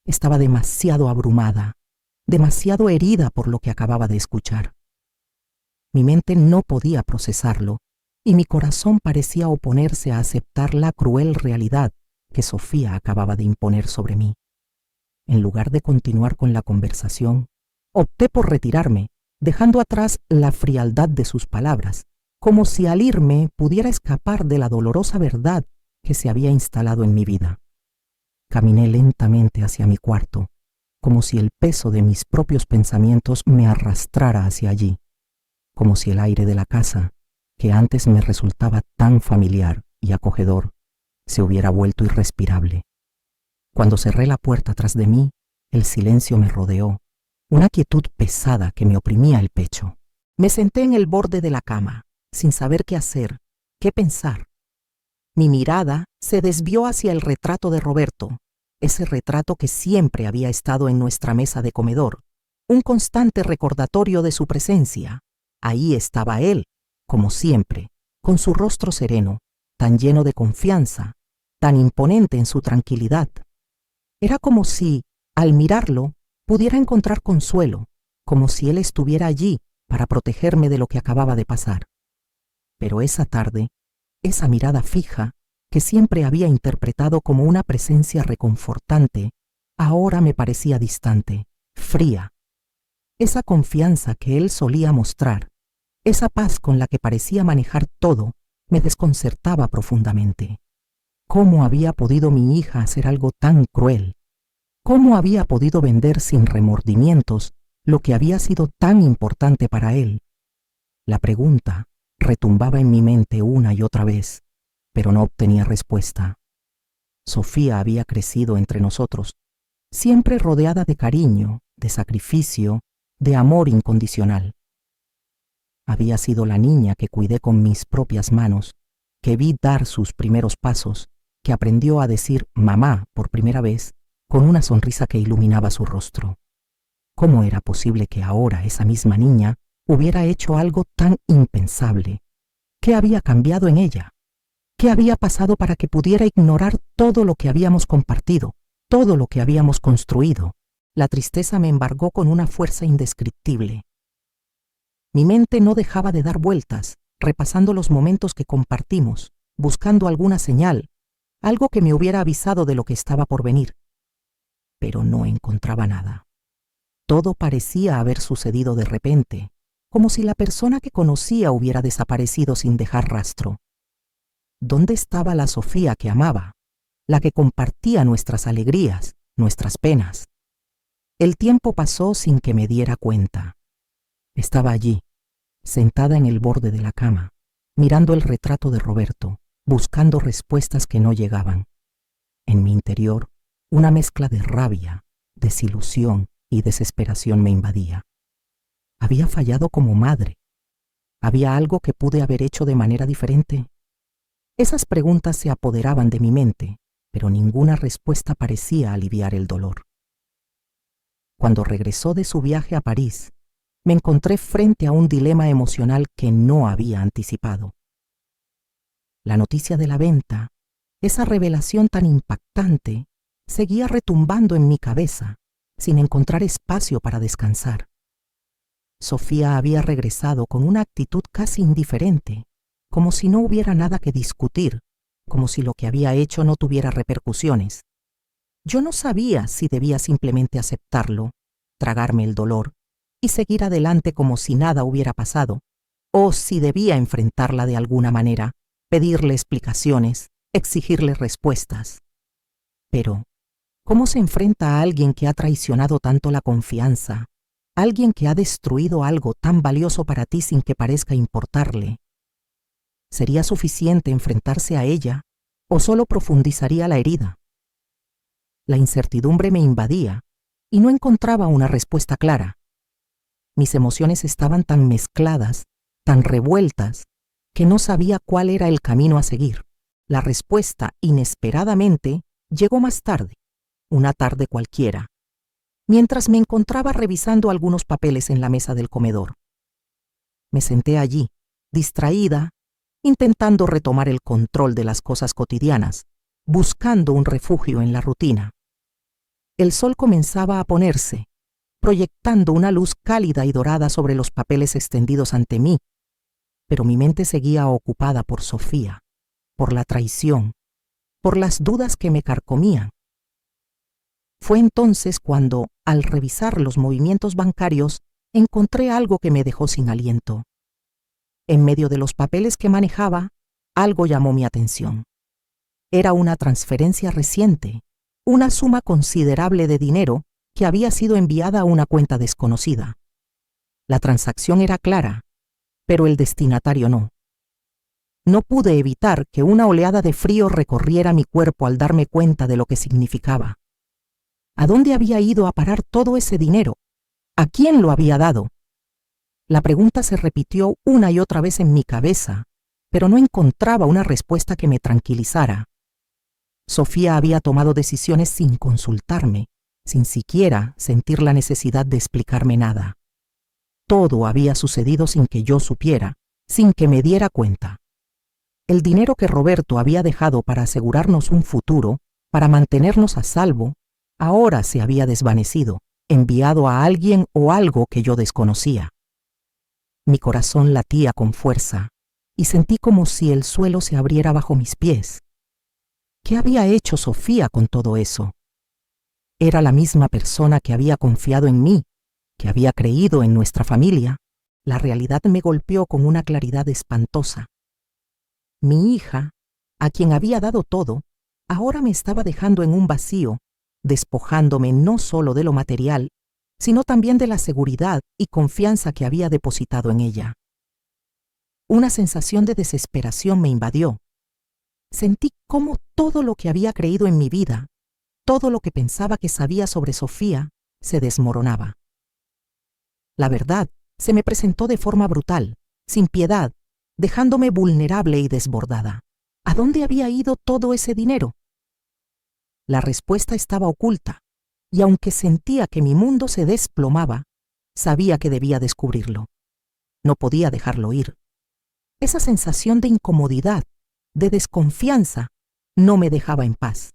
S1: Estaba demasiado abrumada, demasiado herida por lo que acababa de escuchar. Mi mente no podía procesarlo y mi corazón parecía oponerse a aceptar la cruel realidad que Sofía acababa de imponer sobre mí. En lugar de continuar con la conversación, opté por retirarme, dejando atrás la frialdad de sus palabras, como si al irme pudiera escapar de la dolorosa verdad que se había instalado en mi vida. Caminé lentamente hacia mi cuarto, como si el peso de mis propios pensamientos me arrastrara hacia allí, como si el aire de la casa, que antes me resultaba tan familiar y acogedor, se hubiera vuelto irrespirable. Cuando cerré la puerta tras de mí, el silencio me rodeó, una quietud pesada que me oprimía el pecho. Me senté en el borde de la cama, sin saber qué hacer, qué pensar. Mi mirada se desvió hacia el retrato de Roberto, ese retrato que siempre había estado en nuestra mesa de comedor, un constante recordatorio de su presencia. Ahí estaba él, como siempre, con su rostro sereno, tan lleno de confianza, tan imponente en su tranquilidad. Era como si, al mirarlo, pudiera encontrar consuelo, como si él estuviera allí para protegerme de lo que acababa de pasar. Pero esa tarde, esa mirada fija, que siempre había interpretado como una presencia reconfortante, ahora me parecía distante, fría. Esa confianza que él solía mostrar, esa paz con la que parecía manejar todo, me desconcertaba profundamente. ¿Cómo había podido mi hija hacer algo tan cruel? ¿Cómo había podido vender sin remordimientos lo que había sido tan importante para él? La pregunta retumbaba en mi mente una y otra vez, pero no obtenía respuesta. Sofía había crecido entre nosotros, siempre rodeada de cariño, de sacrificio, de amor incondicional. Había sido la niña que cuidé con mis propias manos, que vi dar sus primeros pasos, que aprendió a decir mamá por primera vez, con una sonrisa que iluminaba su rostro. ¿Cómo era posible que ahora esa misma niña hubiera hecho algo tan impensable? ¿Qué había cambiado en ella? ¿Qué había pasado para que pudiera ignorar todo lo que habíamos compartido, todo lo que habíamos construido? La tristeza me embargó con una fuerza indescriptible. Mi mente no dejaba de dar vueltas, repasando los momentos que compartimos, buscando alguna señal, algo que me hubiera avisado de lo que estaba por venir. Pero no encontraba nada. Todo parecía haber sucedido de repente, como si la persona que conocía hubiera desaparecido sin dejar rastro. ¿Dónde estaba la Sofía que amaba, la que compartía nuestras alegrías, nuestras penas? El tiempo pasó sin que me diera cuenta. Estaba allí, sentada en el borde de la cama, mirando el retrato de Roberto, buscando respuestas que no llegaban. En mi interior, una mezcla de rabia, desilusión y desesperación me invadía. Había fallado como madre. ¿Había algo que pude haber hecho de manera diferente? Esas preguntas se apoderaban de mi mente, pero ninguna respuesta parecía aliviar el dolor. Cuando regresó de su viaje a París, me encontré frente a un dilema emocional que no había anticipado. La noticia de la venta, esa revelación tan impactante, seguía retumbando en mi cabeza, sin encontrar espacio para descansar. Sofía había regresado con una actitud casi indiferente, como si no hubiera nada que discutir, como si lo que había hecho no tuviera repercusiones. Yo no sabía si debía simplemente aceptarlo, tragarme el dolor y seguir adelante como si nada hubiera pasado, o si debía enfrentarla de alguna manera, pedirle explicaciones, exigirle respuestas. Pero, ¿cómo se enfrenta a alguien que ha traicionado tanto la confianza, alguien que ha destruido algo tan valioso para ti sin que parezca importarle? ¿Sería suficiente enfrentarse a ella o solo profundizaría la herida? La incertidumbre me invadía y no encontraba una respuesta clara. Mis emociones estaban tan mezcladas, tan revueltas, que no sabía cuál era el camino a seguir. La respuesta, inesperadamente, llegó más tarde, una tarde cualquiera, mientras me encontraba revisando algunos papeles en la mesa del comedor. Me senté allí, distraída, intentando retomar el control de las cosas cotidianas, buscando un refugio en la rutina. El sol comenzaba a ponerse, proyectando una luz cálida y dorada sobre los papeles extendidos ante mí, pero mi mente seguía ocupada por Sofía, por la traición, por las dudas que me carcomían. Fue entonces cuando, al revisar los movimientos bancarios, encontré algo que me dejó sin aliento. En medio de los papeles que manejaba, algo llamó mi atención. Era una transferencia reciente, una suma considerable de dinero que había sido enviada a una cuenta desconocida. La transacción era clara, pero el destinatario no. No pude evitar que una oleada de frío recorriera mi cuerpo al darme cuenta de lo que significaba. ¿A dónde había ido a parar todo ese dinero? ¿A quién lo había dado? La pregunta se repitió una y otra vez en mi cabeza, pero no encontraba una respuesta que me tranquilizara. Sofía había tomado decisiones sin consultarme, sin siquiera sentir la necesidad de explicarme nada. Todo había sucedido sin que yo supiera, sin que me diera cuenta. El dinero que Roberto había dejado para asegurarnos un futuro, para mantenernos a salvo, ahora se había desvanecido, enviado a alguien o algo que yo desconocía. Mi corazón latía con fuerza y sentí como si el suelo se abriera bajo mis pies. ¿Qué había hecho Sofía con todo eso? Era la misma persona que había confiado en mí, que había creído en nuestra familia. La realidad me golpeó con una claridad espantosa. Mi hija, a quien había dado todo, ahora me estaba dejando en un vacío, despojándome no solo de lo material, sino también de la seguridad y confianza que había depositado en ella. Una sensación de desesperación me invadió. Sentí cómo todo lo que había creído en mi vida, todo lo que pensaba que sabía sobre Sofía, se desmoronaba. La verdad se me presentó de forma brutal, sin piedad, dejándome vulnerable y desbordada. ¿A dónde había ido todo ese dinero? La respuesta estaba oculta, y aunque sentía que mi mundo se desplomaba, sabía que debía descubrirlo. No podía dejarlo ir. Esa sensación de incomodidad, de desconfianza, no me dejaba en paz.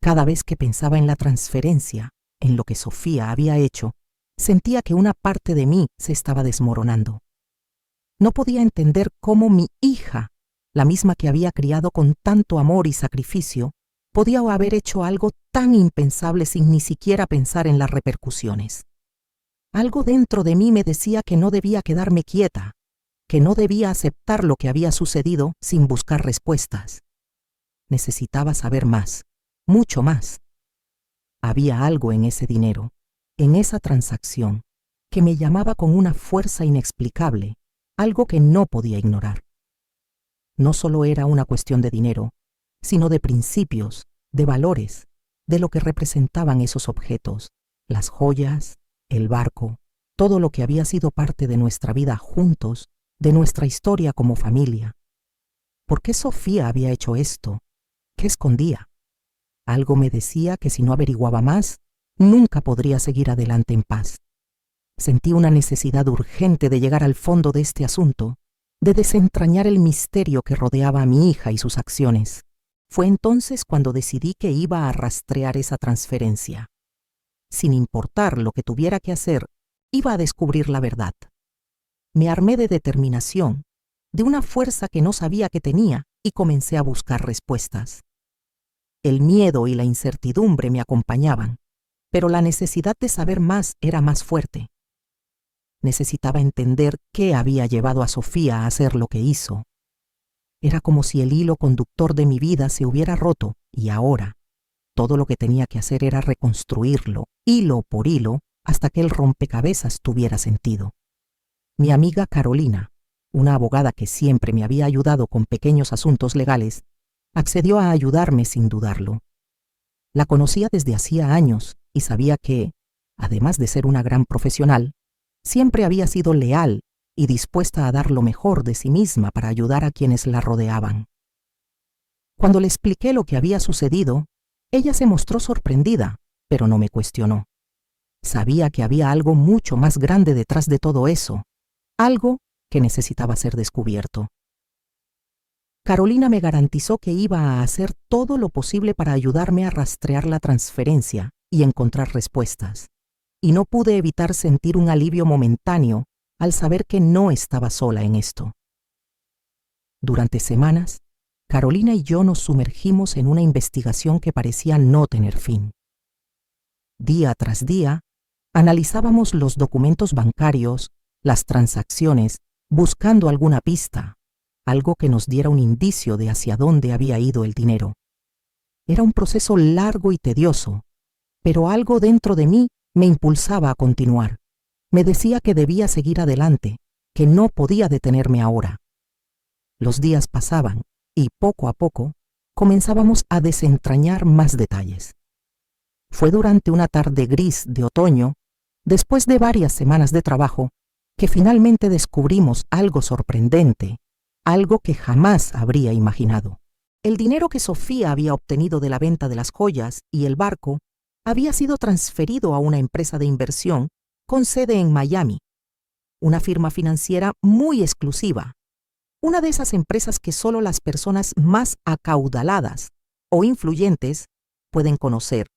S1: Cada vez que pensaba en la transferencia, en lo que Sofía había hecho, sentía que una parte de mí se estaba desmoronando. No podía entender cómo mi hija, la misma que había criado con tanto amor y sacrificio, podía haber hecho algo tan impensable sin ni siquiera pensar en las repercusiones. Algo dentro de mí me decía que no debía quedarme quieta, que no debía aceptar lo que había sucedido sin buscar respuestas. Necesitaba saber más, mucho más. Había algo en ese dinero, en esa transacción, que me llamaba con una fuerza inexplicable, algo que no podía ignorar. No solo era una cuestión de dinero, sino de principios, de valores, de lo que representaban esos objetos, las joyas, el barco, todo lo que había sido parte de nuestra vida juntos, de nuestra historia como familia. ¿Por qué Sofía había hecho esto? ¿Qué escondía? Algo me decía que si no averiguaba más, nunca podría seguir adelante en paz. Sentí una necesidad urgente de llegar al fondo de este asunto, de desentrañar el misterio que rodeaba a mi hija y sus acciones. Fue entonces cuando decidí que iba a rastrear esa transferencia. Sin importar lo que tuviera que hacer, iba a descubrir la verdad. Me armé de determinación, de una fuerza que no sabía que tenía, y comencé a buscar respuestas. El miedo y la incertidumbre me acompañaban, pero la necesidad de saber más era más fuerte. Necesitaba entender qué había llevado a Sofía a hacer lo que hizo. Era como si el hilo conductor de mi vida se hubiera roto, y ahora todo lo que tenía que hacer era reconstruirlo, hilo por hilo, hasta que el rompecabezas tuviera sentido. Mi amiga Carolina, una abogada que siempre me había ayudado con pequeños asuntos legales, accedió a ayudarme sin dudarlo. La conocía desde hacía años y sabía que, además de ser una gran profesional, siempre había sido leal y dispuesta a dar lo mejor de sí misma para ayudar a quienes la rodeaban. Cuando le expliqué lo que había sucedido, ella se mostró sorprendida, pero no me cuestionó. Sabía que había algo mucho más grande detrás de todo eso, algo que necesitaba ser descubierto. Carolina me garantizó que iba a hacer todo lo posible para ayudarme a rastrear la transferencia y encontrar respuestas, y no pude evitar sentir un alivio momentáneo al saber que no estaba sola en esto. Durante semanas, Carolina y yo nos sumergimos en una investigación que parecía no tener fin. Día tras día, analizábamos los documentos bancarios, las transacciones, buscando alguna pista, algo que nos diera un indicio de hacia dónde había ido el dinero. Era un proceso largo y tedioso, pero algo dentro de mí me impulsaba a continuar. Me decía que debía seguir adelante, que no podía detenerme ahora. Los días pasaban y poco a poco comenzábamos a desentrañar más detalles. Fue durante una tarde gris de otoño, después de varias semanas de trabajo, que finalmente descubrimos algo sorprendente, algo que jamás habría imaginado. El dinero que Sofía había obtenido de la venta de las joyas y el barco había sido transferido a una empresa de inversión con sede en Miami, una firma financiera muy exclusiva, una de esas empresas que solo las personas más acaudaladas o influyentes pueden conocer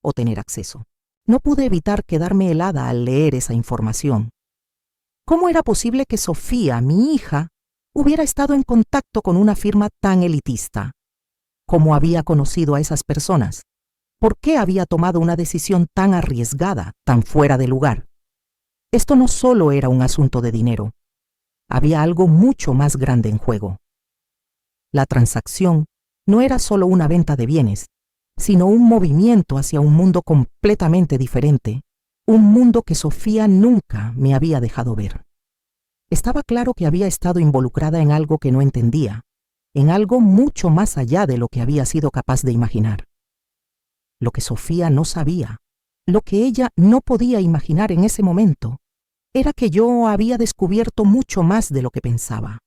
S1: o tener acceso. No pude evitar quedarme helada al leer esa información. ¿Cómo era posible que Sofía, mi hija, hubiera estado en contacto con una firma tan elitista? ¿Cómo había conocido a esas personas? ¿Por qué había tomado una decisión tan arriesgada, tan fuera de lugar? Esto no solo era un asunto de dinero. Había algo mucho más grande en juego. La transacción no era solo una venta de bienes, sino un movimiento hacia un mundo completamente diferente, un mundo que Sofía nunca me había dejado ver. Estaba claro que había estado involucrada en algo que no entendía, en algo mucho más allá de lo que había sido capaz de imaginar. Lo que Sofía no sabía, lo que ella no podía imaginar en ese momento, era que yo había descubierto mucho más de lo que pensaba.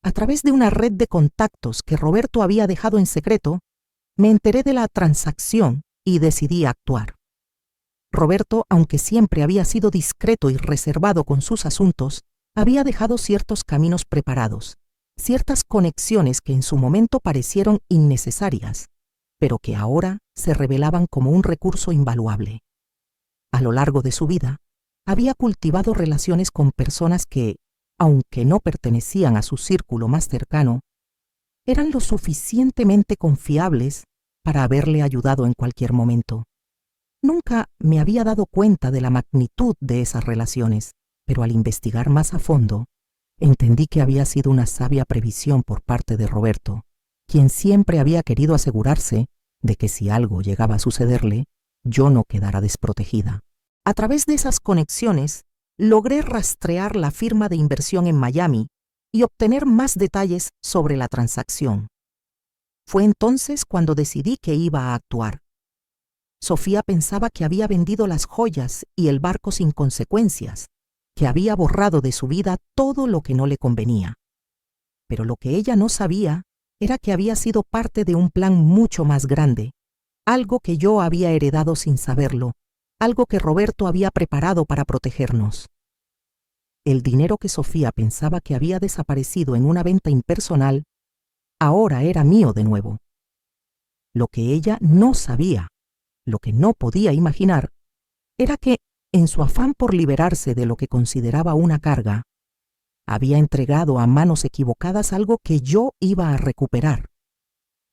S1: A través de una red de contactos que Roberto había dejado en secreto, me enteré de la transacción y decidí actuar. Roberto, aunque siempre había sido discreto y reservado con sus asuntos, había dejado ciertos caminos preparados, ciertas conexiones que en su momento parecieron innecesarias, pero que ahora se revelaban como un recurso invaluable. A lo largo de su vida, había cultivado relaciones con personas que, aunque no pertenecían a su círculo más cercano, eran lo suficientemente confiables para haberle ayudado en cualquier momento. Nunca me había dado cuenta de la magnitud de esas relaciones, pero al investigar más a fondo, entendí que había sido una sabia previsión por parte de Roberto, quien siempre había querido asegurarse de que si algo llegaba a sucederle, yo no quedara desprotegida. A través de esas conexiones, logré rastrear la firma de inversión en Miami y obtener más detalles sobre la transacción. Fue entonces cuando decidí que iba a actuar. Sofía pensaba que había vendido las joyas y el barco sin consecuencias, que había borrado de su vida todo lo que no le convenía. Pero lo que ella no sabía era que había sido parte de un plan mucho más grande, algo que yo había heredado sin saberlo, algo que Roberto había preparado para protegernos. El dinero que Sofía pensaba que había desaparecido en una venta impersonal, ahora era mío de nuevo. Lo que ella no sabía, lo que no podía imaginar, era que, en su afán por liberarse de lo que consideraba una carga, había entregado a manos equivocadas algo que yo iba a recuperar.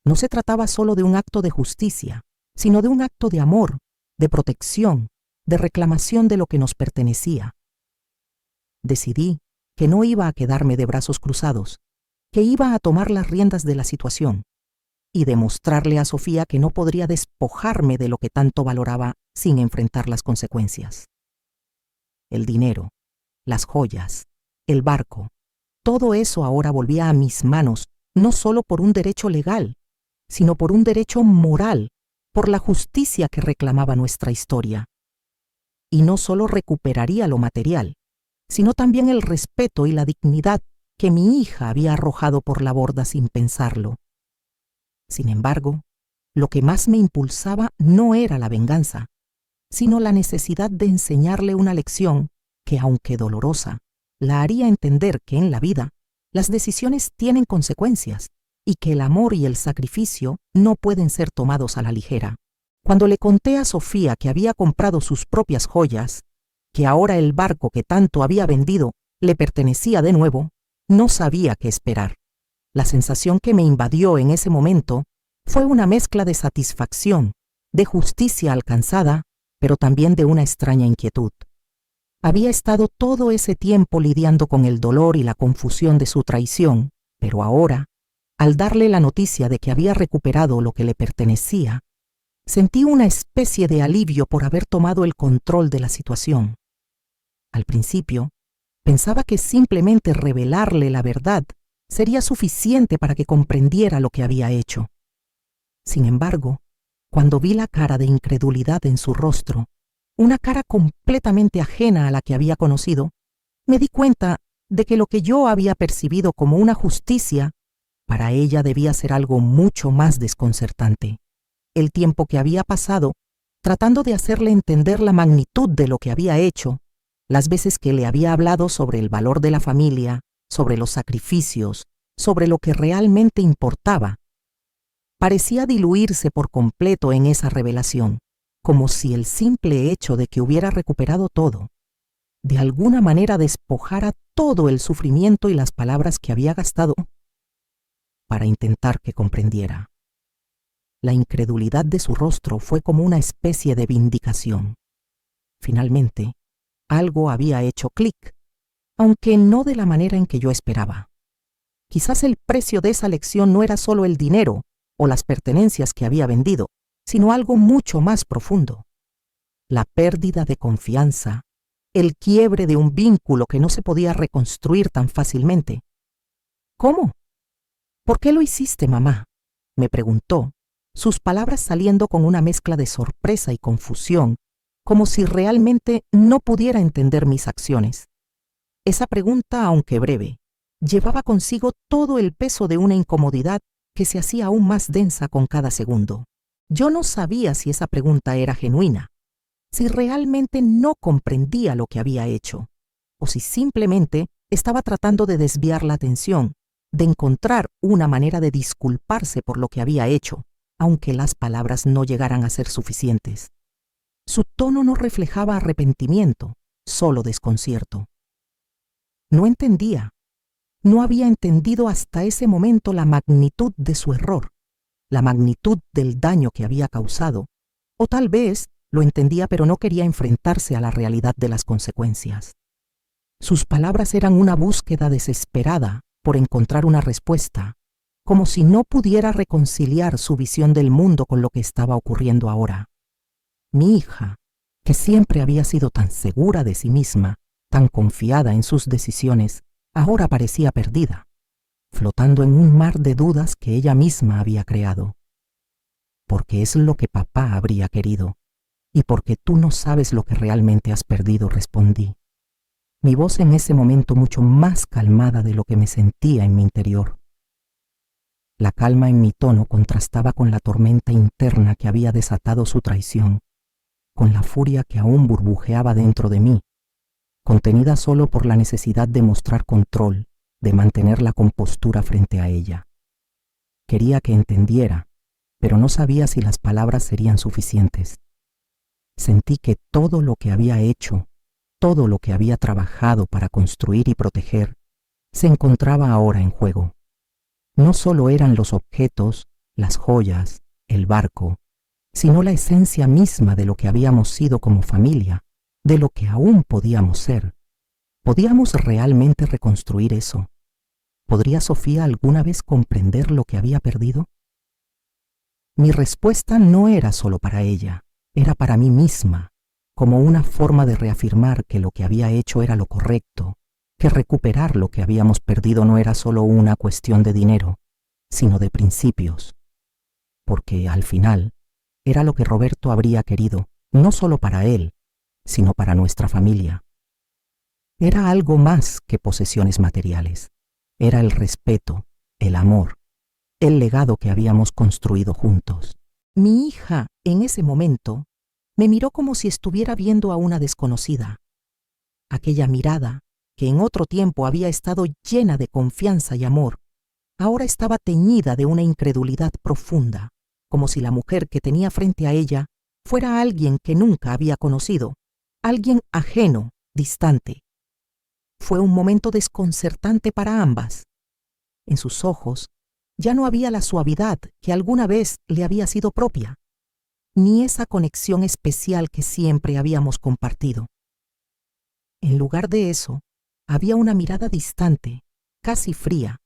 S1: No se trataba solo de un acto de justicia, sino de un acto de amor, de protección, de reclamación de lo que nos pertenecía. Decidí que no iba a quedarme de brazos cruzados, que iba a tomar las riendas de la situación y demostrarle a Sofía que no podría despojarme de lo que tanto valoraba sin enfrentar las consecuencias. El dinero, las joyas, el barco, todo eso ahora volvía a mis manos, no solo por un derecho legal, sino por un derecho moral, por la justicia que reclamaba nuestra historia. Y no solo recuperaría lo material, sino también el respeto y la dignidad que mi hija había arrojado por la borda sin pensarlo. Sin embargo, lo que más me impulsaba no era la venganza, sino la necesidad de enseñarle una lección que, aunque dolorosa, la haría entender que en la vida las decisiones tienen consecuencias y que el amor y el sacrificio no pueden ser tomados a la ligera. Cuando le conté a Sofía que había comprado sus propias joyas, que ahora el barco que tanto había vendido le pertenecía de nuevo, no sabía qué esperar. La sensación que me invadió en ese momento fue una mezcla de satisfacción, de justicia alcanzada, pero también de una extraña inquietud. Había estado todo ese tiempo lidiando con el dolor y la confusión de su traición, pero ahora, al darle la noticia de que había recuperado lo que le pertenecía, sentí una especie de alivio por haber tomado el control de la situación. Al principio, pensaba que simplemente revelarle la verdad sería suficiente para que comprendiera lo que había hecho. Sin embargo, cuando vi la cara de incredulidad en su rostro, una cara completamente ajena a la que había conocido, me di cuenta de que lo que yo había percibido como una justicia, para ella debía ser algo mucho más desconcertante. El tiempo que había pasado tratando de hacerle entender la magnitud de lo que había hecho, las veces que le había hablado sobre el valor de la familia, sobre los sacrificios, sobre lo que realmente importaba, parecía diluirse por completo en esa revelación, como si el simple hecho de que hubiera recuperado todo, de alguna manera despojara todo el sufrimiento y las palabras que había gastado para intentar que comprendiera. La incredulidad de su rostro fue como una especie de vindicación. Finalmente, algo había hecho clic, aunque no de la manera en que yo esperaba. Quizás el precio de esa lección no era solo el dinero o las pertenencias que había vendido, sino algo mucho más profundo. La pérdida de confianza, el quiebre de un vínculo que no se podía reconstruir tan fácilmente. ¿Cómo? ¿Por qué lo hiciste, mamá?, me preguntó, sus palabras saliendo con una mezcla de sorpresa y confusión, como si realmente no pudiera entender mis acciones. Esa pregunta, aunque breve, llevaba consigo todo el peso de una incomodidad que se hacía aún más densa con cada segundo. Yo no sabía si esa pregunta era genuina, si realmente no comprendía lo que había hecho, o si simplemente estaba tratando de desviar la atención, de encontrar una manera de disculparse por lo que había hecho, aunque las palabras no llegaran a ser suficientes. Su tono no reflejaba arrepentimiento, solo desconcierto. No entendía. No había entendido hasta ese momento la magnitud de su error, la magnitud del daño que había causado, o tal vez lo entendía pero no quería enfrentarse a la realidad de las consecuencias. Sus palabras eran una búsqueda desesperada por encontrar una respuesta, como si no pudiera reconciliar su visión del mundo con lo que estaba ocurriendo ahora. Mi hija, que siempre había sido tan segura de sí misma, tan confiada en sus decisiones, ahora parecía perdida, flotando en un mar de dudas que ella misma había creado. Porque es lo que papá habría querido, y porque tú no sabes lo que realmente has perdido, respondí. Mi voz en ese momento mucho más calmada de lo que me sentía en mi interior. La calma en mi tono contrastaba con la tormenta interna que había desatado su traición, con la furia que aún burbujeaba dentro de mí, contenida solo por la necesidad de mostrar control, de mantener la compostura frente a ella. Quería que entendiera, pero no sabía si las palabras serían suficientes. Sentí que todo lo que había hecho, todo lo que había trabajado para construir y proteger, se encontraba ahora en juego. No solo eran los objetos, las joyas, el barco, sino la esencia misma de lo que habíamos sido como familia, de lo que aún podíamos ser. ¿Podíamos realmente reconstruir eso? ¿Podría Sofía alguna vez comprender lo que había perdido? Mi respuesta no era solo para ella, era para mí misma, como una forma de reafirmar que lo que había hecho era lo correcto, que recuperar lo que habíamos perdido no era solo una cuestión de dinero, sino de principios. Porque, al final, era lo que Roberto habría querido, no solo para él, sino para nuestra familia. Era algo más que posesiones materiales. Era el respeto, el amor, el legado que habíamos construido juntos. Mi hija, en ese momento, me miró como si estuviera viendo a una desconocida. Aquella mirada, que en otro tiempo había estado llena de confianza y amor, ahora estaba teñida de una incredulidad profunda, como si la mujer que tenía frente a ella fuera alguien que nunca había conocido, alguien ajeno, distante. Fue un momento desconcertante para ambas. En sus ojos ya no había la suavidad que alguna vez le había sido propia, ni esa conexión especial que siempre habíamos compartido. En lugar de eso, había una mirada distante, casi fría,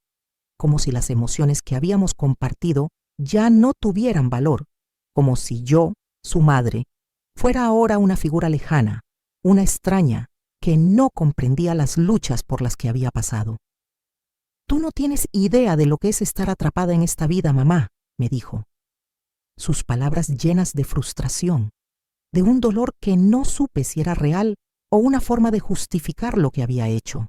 S1: como si las emociones que habíamos compartido ya no tuvieran valor, como si yo, su madre, fuera ahora una figura lejana, una extraña, que no comprendía las luchas por las que había pasado. «Tú no tienes idea de lo que es estar atrapada en esta vida, mamá», me dijo. Sus palabras llenas de frustración, de un dolor que no supe si era real o una forma de justificar lo que había hecho.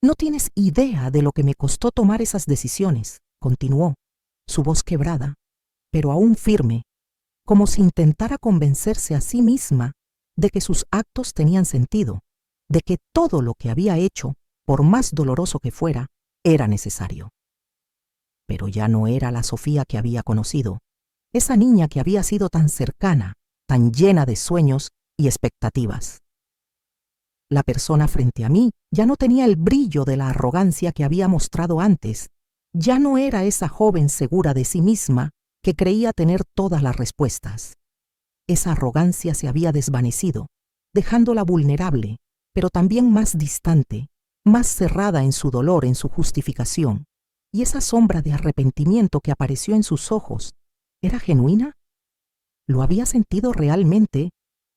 S1: «No tienes idea de lo que me costó tomar esas decisiones», continuó, su voz quebrada, pero aún firme, como si intentara convencerse a sí misma de que sus actos tenían sentido, de que todo lo que había hecho, por más doloroso que fuera, era necesario. Pero ya no era la Sofía que había conocido, esa niña que había sido tan cercana, tan llena de sueños y expectativas. La persona frente a mí ya no tenía el brillo de la arrogancia que había mostrado antes, ya no era esa joven segura de sí misma que creía tener todas las respuestas. Esa arrogancia se había desvanecido, dejándola vulnerable, pero también más distante, más cerrada en su dolor, en su justificación. Y esa sombra de arrepentimiento que apareció en sus ojos, ¿era genuina? ¿Lo había sentido realmente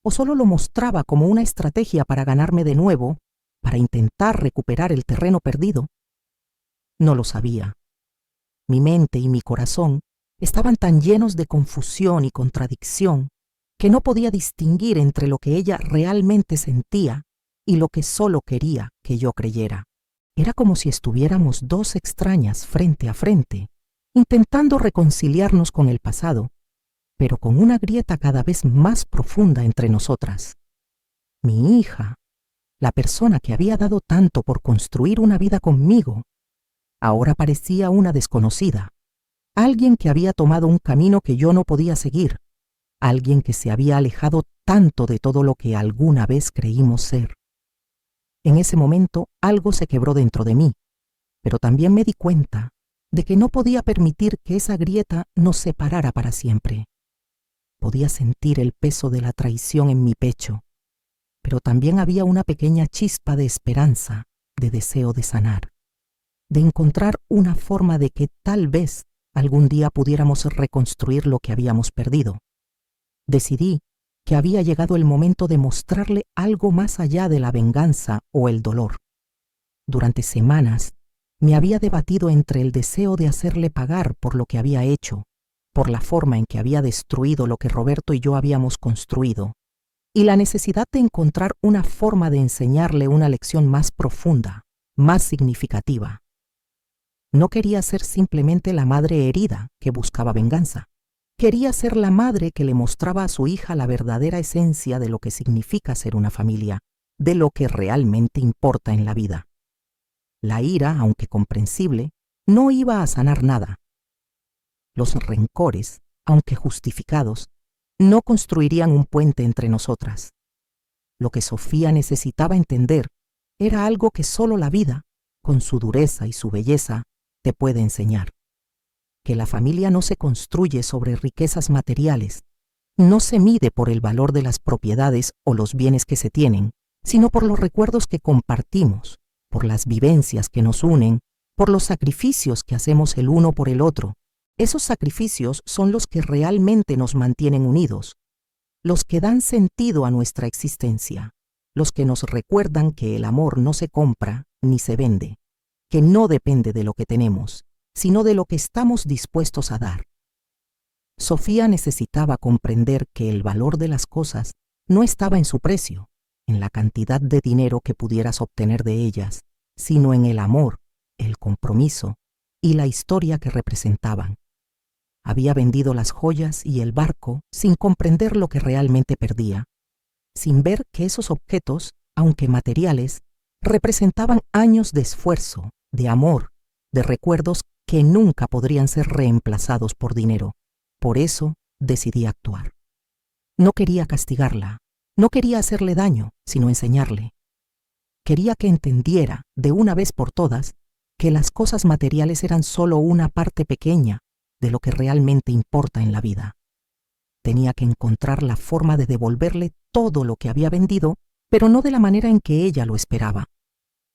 S1: o solo lo mostraba como una estrategia para ganarme de nuevo, para intentar recuperar el terreno perdido? No lo sabía. Mi mente y mi corazón estaban tan llenos de confusión y contradicción que no podía distinguir entre lo que ella realmente sentía y lo que solo quería que yo creyera. Era como si estuviéramos dos extrañas frente a frente, intentando reconciliarnos con el pasado, pero con una grieta cada vez más profunda entre nosotras. Mi hija, la persona que había dado tanto por construir una vida conmigo, ahora parecía una desconocida, alguien que había tomado un camino que yo no podía seguir, alguien que se había alejado tanto de todo lo que alguna vez creímos ser. En ese momento algo se quebró dentro de mí, pero también me di cuenta de que no podía permitir que esa grieta nos separara para siempre. Podía sentir el peso de la traición en mi pecho, pero también había una pequeña chispa de esperanza, de deseo de sanar, de encontrar una forma de que tal vez algún día pudiéramos reconstruir lo que habíamos perdido. Decidí que había llegado el momento de mostrarle algo más allá de la venganza o el dolor. Durante semanas me había debatido entre el deseo de hacerle pagar por lo que había hecho, por la forma en que había destruido lo que Roberto y yo habíamos construido, y la necesidad de encontrar una forma de enseñarle una lección más profunda, más significativa. No quería ser simplemente la madre herida que buscaba venganza. Quería ser la madre que le mostraba a su hija la verdadera esencia de lo que significa ser una familia, de lo que realmente importa en la vida. La ira, aunque comprensible, no iba a sanar nada. Los rencores, aunque justificados, no construirían un puente entre nosotras. Lo que Sofía necesitaba entender era algo que solo la vida, con su dureza y su belleza, te puede enseñar. Que la familia no se construye sobre riquezas materiales, no se mide por el valor de las propiedades o los bienes que se tienen, sino por los recuerdos que compartimos, por las vivencias que nos unen, por los sacrificios que hacemos el uno por el otro. Esos sacrificios son los que realmente nos mantienen unidos, los que dan sentido a nuestra existencia, los que nos recuerdan que el amor no se compra ni se vende, que no depende de lo que tenemos, sino de lo que estamos dispuestos a dar. Sofía necesitaba comprender que el valor de las cosas no estaba en su precio, en la cantidad de dinero que pudieras obtener de ellas, sino en el amor, el compromiso y la historia que representaban. Había vendido las joyas y el barco sin comprender lo que realmente perdía, sin ver que esos objetos, aunque materiales, representaban años de esfuerzo, de amor, de recuerdos que nunca podrían ser reemplazados por dinero. Por eso decidí actuar. No quería castigarla, no quería hacerle daño, sino enseñarle. Quería que entendiera, de una vez por todas, que las cosas materiales eran solo una parte pequeña de lo que realmente importa en la vida. Tenía que encontrar la forma de devolverle todo lo que había vendido, pero no de la manera en que ella lo esperaba,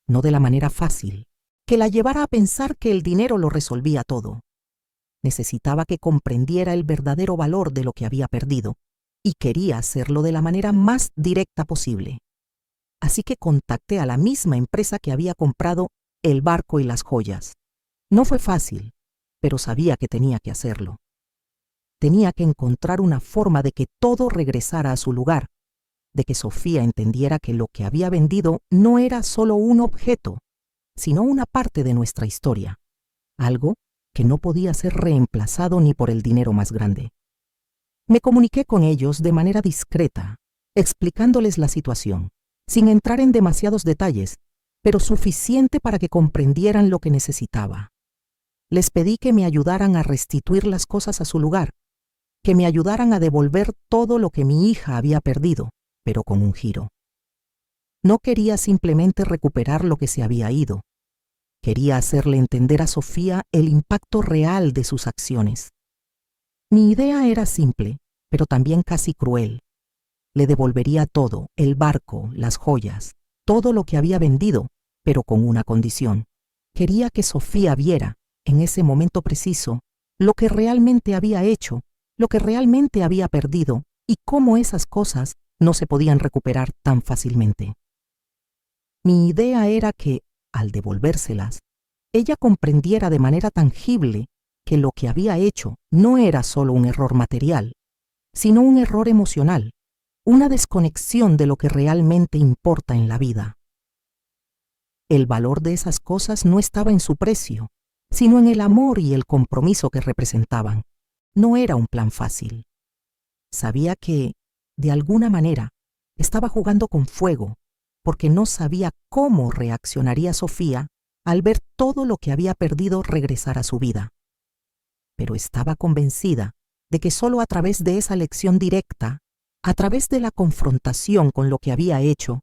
S1: no de la manera fácil, que la llevara a pensar que el dinero lo resolvía todo. Necesitaba que comprendiera el verdadero valor de lo que había perdido, y quería hacerlo de la manera más directa posible. Así que contacté a la misma empresa que había comprado el barco y las joyas. No fue fácil, pero sabía que tenía que hacerlo. Tenía que encontrar una forma de que todo regresara a su lugar, de que Sofía entendiera que lo que había vendido no era solo un objeto, sino una parte de nuestra historia, algo que no podía ser reemplazado ni por el dinero más grande. Me comuniqué con ellos de manera discreta, explicándoles la situación, sin entrar en demasiados detalles, pero suficiente para que comprendieran lo que necesitaba. Les pedí que me ayudaran a restituir las cosas a su lugar, que me ayudaran a devolver todo lo que mi hija había perdido, pero con un giro. No quería simplemente recuperar lo que se había ido. Quería hacerle entender a Sofía el impacto real de sus acciones. Mi idea era simple, pero también casi cruel. Le devolvería todo, el barco, las joyas, todo lo que había vendido, pero con una condición. Quería que Sofía viera, en ese momento preciso, lo que realmente había hecho, lo que realmente había perdido y cómo esas cosas no se podían recuperar tan fácilmente. Mi idea era que, al devolvérselas, ella comprendiera de manera tangible que lo que había hecho no era solo un error material, sino un error emocional, una desconexión de lo que realmente importa en la vida. El valor de esas cosas no estaba en su precio, sino en el amor y el compromiso que representaban. No era un plan fácil. Sabía que, de alguna manera, estaba jugando con fuego, porque no sabía cómo reaccionaría Sofía al ver todo lo que había perdido regresar a su vida. Pero estaba convencida de que solo a través de esa lección directa, a través de la confrontación con lo que había hecho,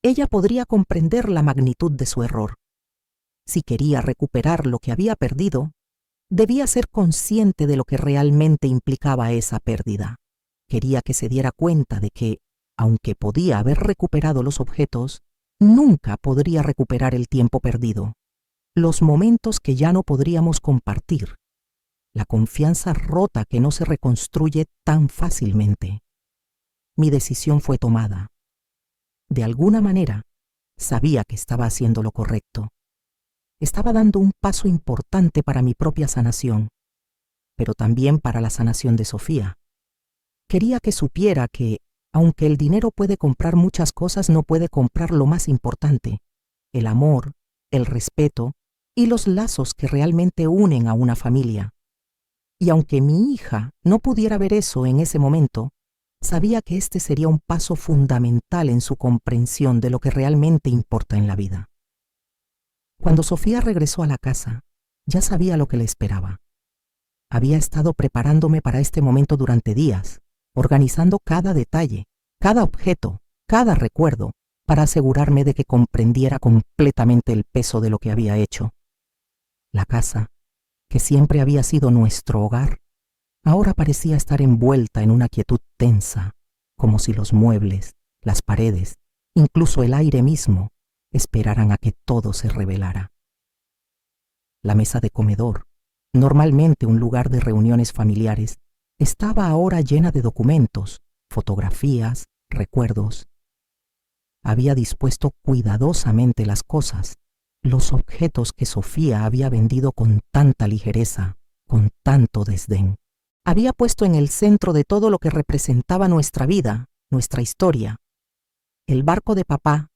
S1: ella podría comprender la magnitud de su error. Si quería recuperar lo que había perdido, debía ser consciente de lo que realmente implicaba esa pérdida. Quería que se diera cuenta de que, aunque podía haber recuperado los objetos, nunca podría recuperar el tiempo perdido, los momentos que ya no podríamos compartir, la confianza rota que no se reconstruye tan fácilmente. Mi decisión fue tomada. De alguna manera, sabía que estaba haciendo lo correcto. Estaba dando un paso importante para mi propia sanación, pero también para la sanación de Sofía. Quería que supiera que, aunque el dinero puede comprar muchas cosas, no puede comprar lo más importante, el amor, el respeto y los lazos que realmente unen a una familia. Y aunque mi hija no pudiera ver eso en ese momento, sabía que este sería un paso fundamental en su comprensión de lo que realmente importa en la vida. Cuando Sofía regresó a la casa, ya sabía lo que le esperaba. Había estado preparándome para este momento durante días, organizando cada detalle, cada objeto, cada recuerdo, para asegurarme de que comprendiera completamente el peso de lo que había hecho. La casa, que siempre había sido nuestro hogar, ahora parecía estar envuelta en una quietud tensa, como si los muebles, las paredes, incluso el aire mismo, esperaran a que todo se revelara. La mesa de comedor, normalmente un lugar de reuniones familiares, estaba ahora llena de documentos, fotografías, recuerdos. Había dispuesto cuidadosamente las cosas, los objetos que Sofía había vendido con tanta ligereza, con tanto desdén. Había puesto en el centro de todo lo que representaba nuestra vida, nuestra historia. El barco de papá,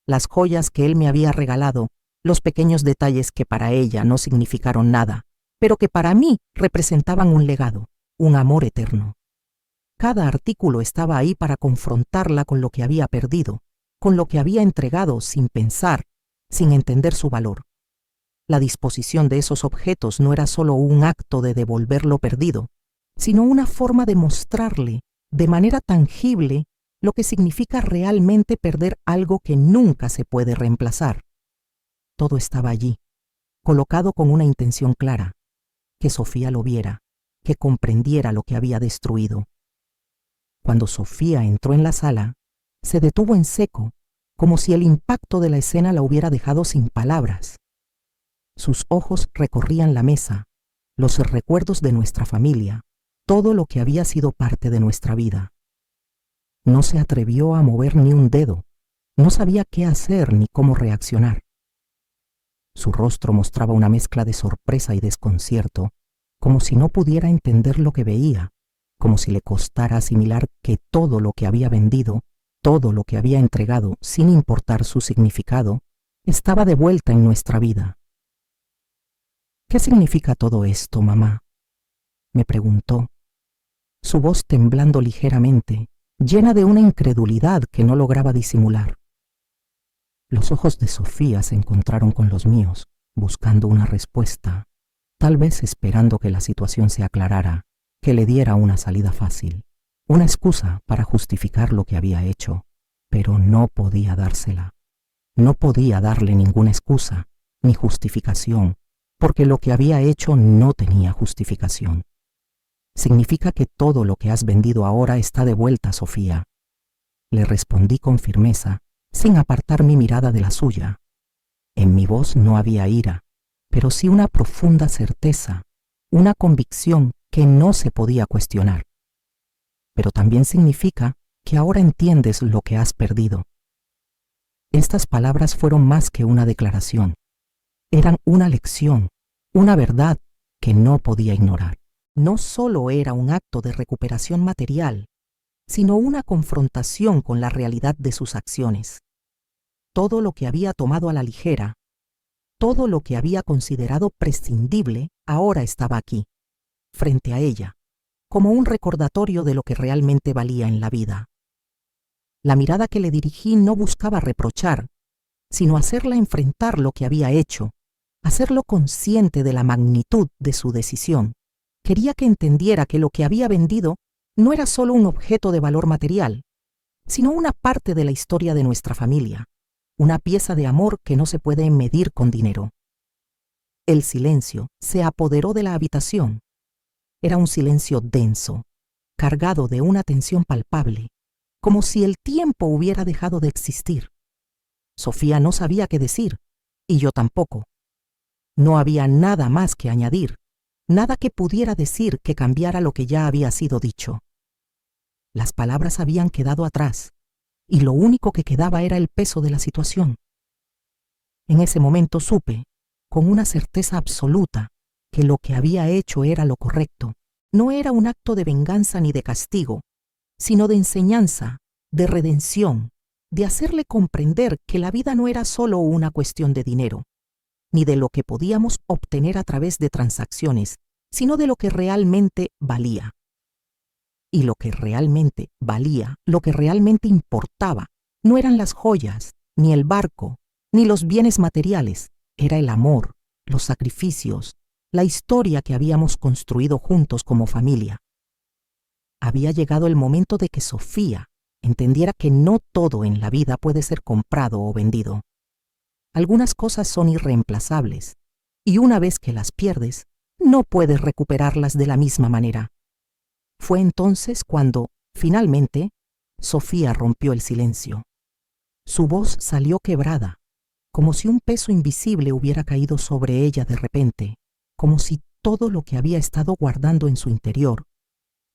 S1: las joyas que él me había regalado, los pequeños detalles que para ella no significaron nada, pero que para mí representaban un legado, un amor eterno. Cada artículo estaba ahí para confrontarla con lo que había perdido, con lo que había entregado sin pensar, sin entender su valor. La disposición de esos objetos no era solo un acto de devolver lo perdido, sino una forma de mostrarle de manera tangible lo que significa realmente perder algo que nunca se puede reemplazar. Todo estaba allí, colocado con una intención clara, que Sofía lo viera, que comprendiera lo que había destruido. Cuando Sofía entró en la sala, se detuvo en seco, como si el impacto de la escena la hubiera dejado sin palabras. Sus ojos recorrían la mesa, los recuerdos de nuestra familia, todo lo que había sido parte de nuestra vida. No se atrevió a mover ni un dedo, no sabía qué hacer ni cómo reaccionar. Su rostro mostraba una mezcla de sorpresa y desconcierto, como si no pudiera entender lo que veía, como si le costara asimilar que todo lo que había vendido, todo lo que había entregado, sin importar su significado, estaba de vuelta en nuestra vida. ¿Qué significa todo esto, mamá?, me preguntó, su voz temblando ligeramente, llena de una incredulidad que no lograba disimular. Los ojos de Sofía se encontraron con los míos, buscando una respuesta, tal vez esperando que la situación se aclarara, que le diera una salida fácil, una excusa para justificar lo que había hecho, pero no podía dársela. No podía darle ninguna excusa, ni justificación, porque lo que había hecho no tenía justificación. Significa que todo lo que has vendido ahora está de vuelta, Sofía. Le respondí con firmeza, sin apartar mi mirada de la suya. En mi voz no había ira, pero sí una profunda certeza, una convicción que no se podía cuestionar. Pero también significa que ahora entiendes lo que has perdido. Estas palabras fueron más que una declaración. Eran una lección, una verdad que no podía ignorar. No solo era un acto de recuperación material, sino una confrontación con la realidad de sus acciones. Todo lo que había tomado a la ligera, todo lo que había considerado prescindible, ahora estaba aquí, frente a ella, como un recordatorio de lo que realmente valía en la vida. La mirada que le dirigí no buscaba reprochar, sino hacerla enfrentar lo que había hecho, hacerlo consciente de la magnitud de su decisión. Quería que entendiera que lo que había vendido no era solo un objeto de valor material, sino una parte de la historia de nuestra familia, una pieza de amor que no se puede medir con dinero. El silencio se apoderó de la habitación. Era un silencio denso, cargado de una tensión palpable, como si el tiempo hubiera dejado de existir. Sofía no sabía qué decir, y yo tampoco. No había nada más que añadir, nada que pudiera decir que cambiara lo que ya había sido dicho. Las palabras habían quedado atrás, y lo único que quedaba era el peso de la situación. En ese momento supe, con una certeza absoluta, que lo que había hecho era lo correcto. No era un acto de venganza ni de castigo, sino de enseñanza, de redención, de hacerle comprender que la vida no era solo una cuestión de dinero, ni de lo que podíamos obtener a través de transacciones, sino de lo que realmente valía. Y lo que realmente valía, lo que realmente importaba, no eran las joyas, ni el barco, ni los bienes materiales, era el amor, los sacrificios, la historia que habíamos construido juntos como familia. Había llegado el momento de que Sofía entendiera que no todo en la vida puede ser comprado o vendido. Algunas cosas son irreemplazables, y una vez que las pierdes, no puedes recuperarlas de la misma manera. Fue entonces cuando, finalmente, Sofía rompió el silencio. Su voz salió quebrada, como si un peso invisible hubiera caído sobre ella de repente, como si todo lo que había estado guardando en su interior,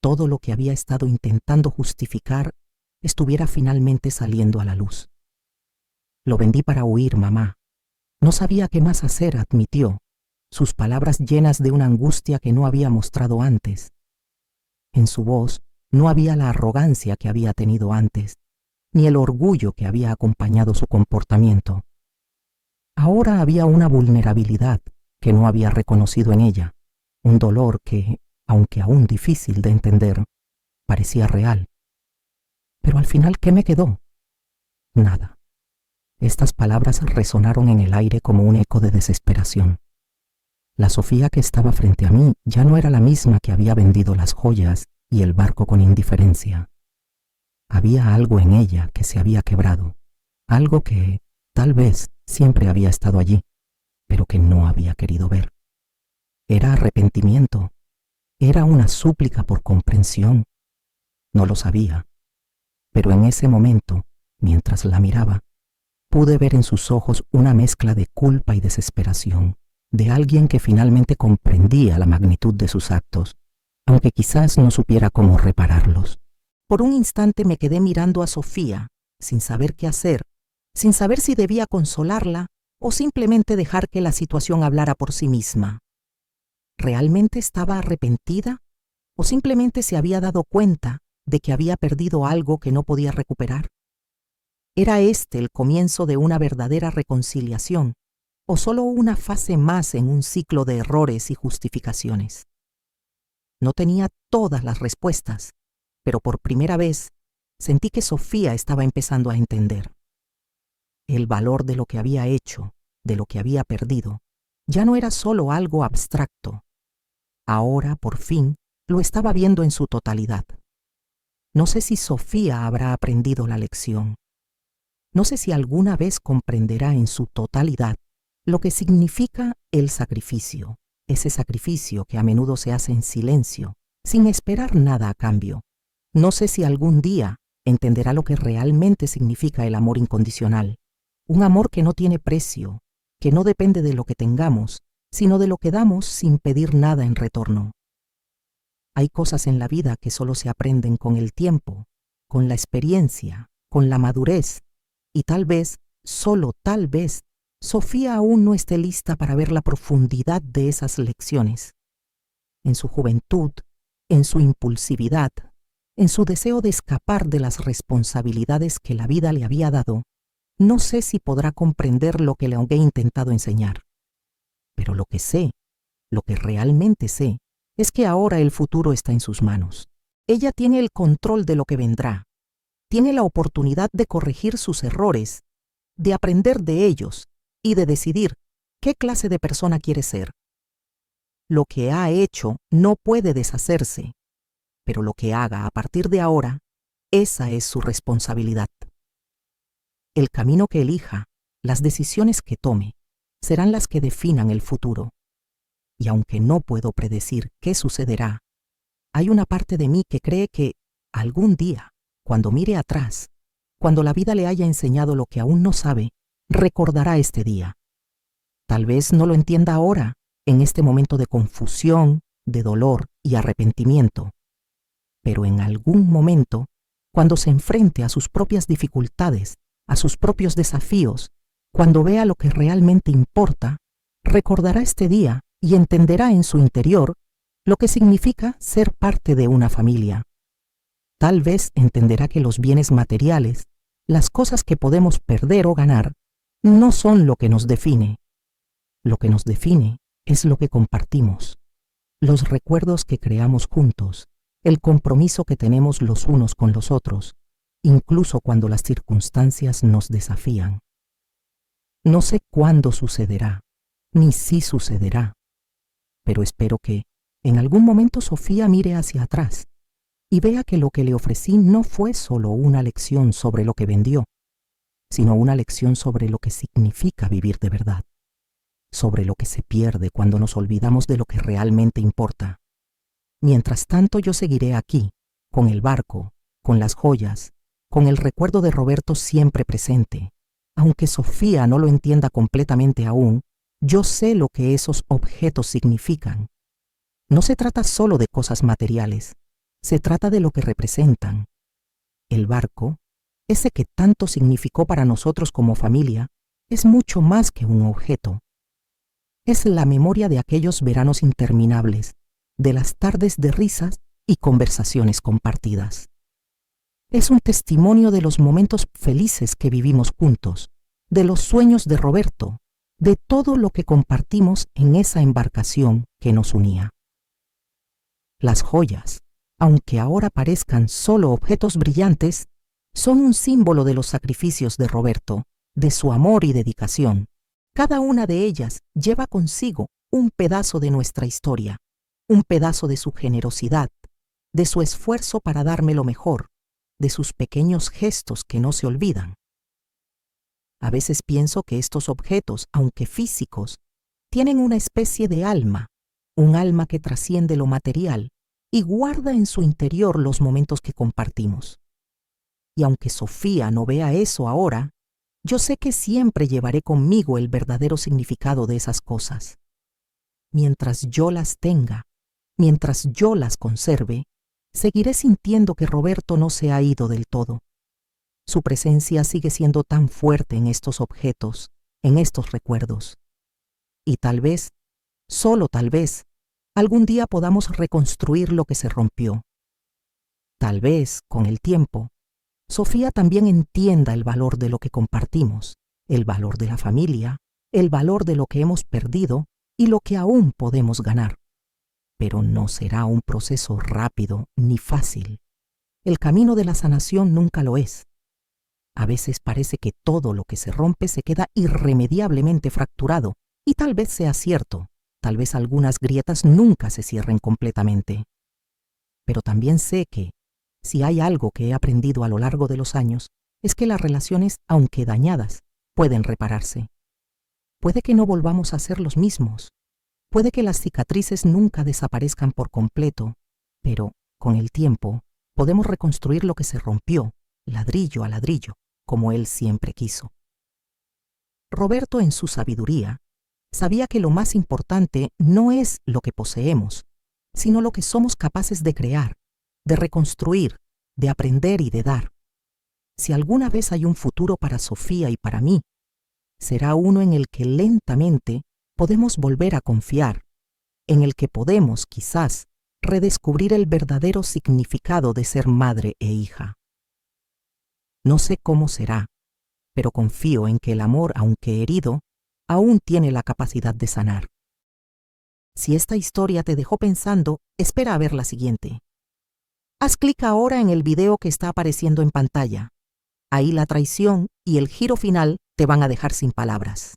S1: todo lo que había estado intentando justificar, estuviera finalmente saliendo a la luz. Lo vendí para huir, mamá. No sabía qué más hacer, admitió, sus palabras llenas de una angustia que no había mostrado antes. En su voz no había la arrogancia que había tenido antes, ni el orgullo que había acompañado su comportamiento. Ahora había una vulnerabilidad que no había reconocido en ella, un dolor que, aunque aún difícil de entender, parecía real. Pero al final, ¿qué me quedó? Nada. Estas palabras resonaron en el aire como un eco de desesperación. La Sofía que estaba frente a mí ya no era la misma que había vendido las joyas, y el barco con indiferencia. Había algo en ella que se había quebrado, algo que, tal vez, siempre había estado allí, pero que no había querido ver. Era arrepentimiento, era una súplica por comprensión. No lo sabía, pero en ese momento, mientras la miraba, pude ver en sus ojos una mezcla de culpa y desesperación, de alguien que finalmente comprendía la magnitud de sus actos, aunque quizás no supiera cómo repararlos. Por un instante me quedé mirando a Sofía, sin saber qué hacer, sin saber si debía consolarla o simplemente dejar que la situación hablara por sí misma. ¿Realmente estaba arrepentida o simplemente se había dado cuenta de que había perdido algo que no podía recuperar? ¿Era este el comienzo de una verdadera reconciliación o solo una fase más en un ciclo de errores y justificaciones? No tenía todas las respuestas, pero por primera vez sentí que Sofía estaba empezando a entender. El valor de lo que había hecho, de lo que había perdido, ya no era solo algo abstracto. Ahora, por fin, lo estaba viendo en su totalidad. No sé si Sofía habrá aprendido la lección. No sé si alguna vez comprenderá en su totalidad lo que significa el sacrificio, ese sacrificio que a menudo se hace en silencio, sin esperar nada a cambio. No sé si algún día entenderá lo que realmente significa el amor incondicional, un amor que no tiene precio, que no depende de lo que tengamos, sino de lo que damos sin pedir nada en retorno. Hay cosas en la vida que solo se aprenden con el tiempo, con la experiencia, con la madurez, y tal vez, solo tal vez, Sofía aún no esté lista para ver la profundidad de esas lecciones. En su juventud, en su impulsividad, en su deseo de escapar de las responsabilidades que la vida le había dado, no sé si podrá comprender lo que le he intentado enseñar. Pero lo que sé, lo que realmente sé, es que ahora el futuro está en sus manos. Ella tiene el control de lo que vendrá. Tiene la oportunidad de corregir sus errores, de aprender de ellos y de decidir qué clase de persona quiere ser. Lo que ha hecho no puede deshacerse, pero lo que haga a partir de ahora, esa es su responsabilidad. El camino que elija, las decisiones que tome, serán las que definan el futuro. Y aunque no puedo predecir qué sucederá, hay una parte de mí que cree que algún día, cuando mire atrás, cuando la vida le haya enseñado lo que aún no sabe, recordará este día. Tal vez no lo entienda ahora, en este momento de confusión, de dolor y arrepentimiento, pero en algún momento, cuando se enfrente a sus propias dificultades, a sus propios desafíos, cuando vea lo que realmente importa, recordará este día y entenderá en su interior lo que significa ser parte de una familia. Tal vez entenderá que los bienes materiales, las cosas que podemos perder o ganar, no son lo que nos define. Lo que nos define es lo que compartimos, los recuerdos que creamos juntos, el compromiso que tenemos los unos con los otros, incluso cuando las circunstancias nos desafían. No sé cuándo sucederá, ni si sucederá, pero espero que, en algún momento, Sofía mire hacia atrás y vea que lo que le ofrecí no fue solo una lección sobre lo que vendió, sino una lección sobre lo que significa vivir de verdad, sobre lo que se pierde cuando nos olvidamos de lo que realmente importa. Mientras tanto, yo seguiré aquí, con el barco, con las joyas, con el recuerdo de Roberto siempre presente. Aunque Sofía no lo entienda completamente aún, yo sé lo que esos objetos significan. No se trata solo de cosas materiales, se trata de lo que representan. El barco, ese que tanto significó para nosotros como familia, es mucho más que un objeto. Es la memoria de aquellos veranos interminables, de las tardes de risas y conversaciones compartidas. Es un testimonio de los momentos felices que vivimos juntos, de los sueños de Roberto, de todo lo que compartimos en esa embarcación que nos unía. Las joyas, aunque ahora parezcan solo objetos brillantes, son un símbolo de los sacrificios de Roberto, de su amor y dedicación. Cada una de ellas lleva consigo un pedazo de nuestra historia, un pedazo de su generosidad, de su esfuerzo para darme lo mejor, de sus pequeños gestos que no se olvidan. A veces pienso que estos objetos, aunque físicos, tienen una especie de alma, un alma que trasciende lo material y guarda en su interior los momentos que compartimos. Y aunque Sofía no vea eso ahora, yo sé que siempre llevaré conmigo el verdadero significado de esas cosas. Mientras yo las tenga, mientras yo las conserve, seguiré sintiendo que Roberto no se ha ido del todo. Su presencia sigue siendo tan fuerte en estos objetos, en estos recuerdos. Y tal vez, solo tal vez, algún día podamos reconstruir lo que se rompió. Tal vez, con el tiempo, Sofía también entienda el valor de lo que compartimos, el valor de la familia, el valor de lo que hemos perdido y lo que aún podemos ganar. Pero no será un proceso rápido ni fácil. El camino de la sanación nunca lo es. A veces parece que todo lo que se rompe se queda irremediablemente fracturado, y tal vez sea cierto, tal vez algunas grietas nunca se cierren completamente. Pero también sé que, si hay algo que he aprendido a lo largo de los años, es que las relaciones, aunque dañadas, pueden repararse. Puede que no volvamos a ser los mismos. Puede que las cicatrices nunca desaparezcan por completo, pero, con el tiempo, podemos reconstruir lo que se rompió, ladrillo a ladrillo, como él siempre quiso. Roberto, en su sabiduría, sabía que lo más importante no es lo que poseemos, sino lo que somos capaces de crear, de reconstruir, de aprender y de dar. Si alguna vez hay un futuro para Sofía y para mí, será uno en el que lentamente podemos volver a confiar, en el que podemos, quizás, redescubrir el verdadero significado de ser madre e hija. No sé cómo será, pero confío en que el amor, aunque herido, aún tiene la capacidad de sanar. Si esta historia te dejó pensando, espera a ver la siguiente. Haz clic ahora en el video que está apareciendo en pantalla. Ahí la traición y el giro final te van a dejar sin palabras.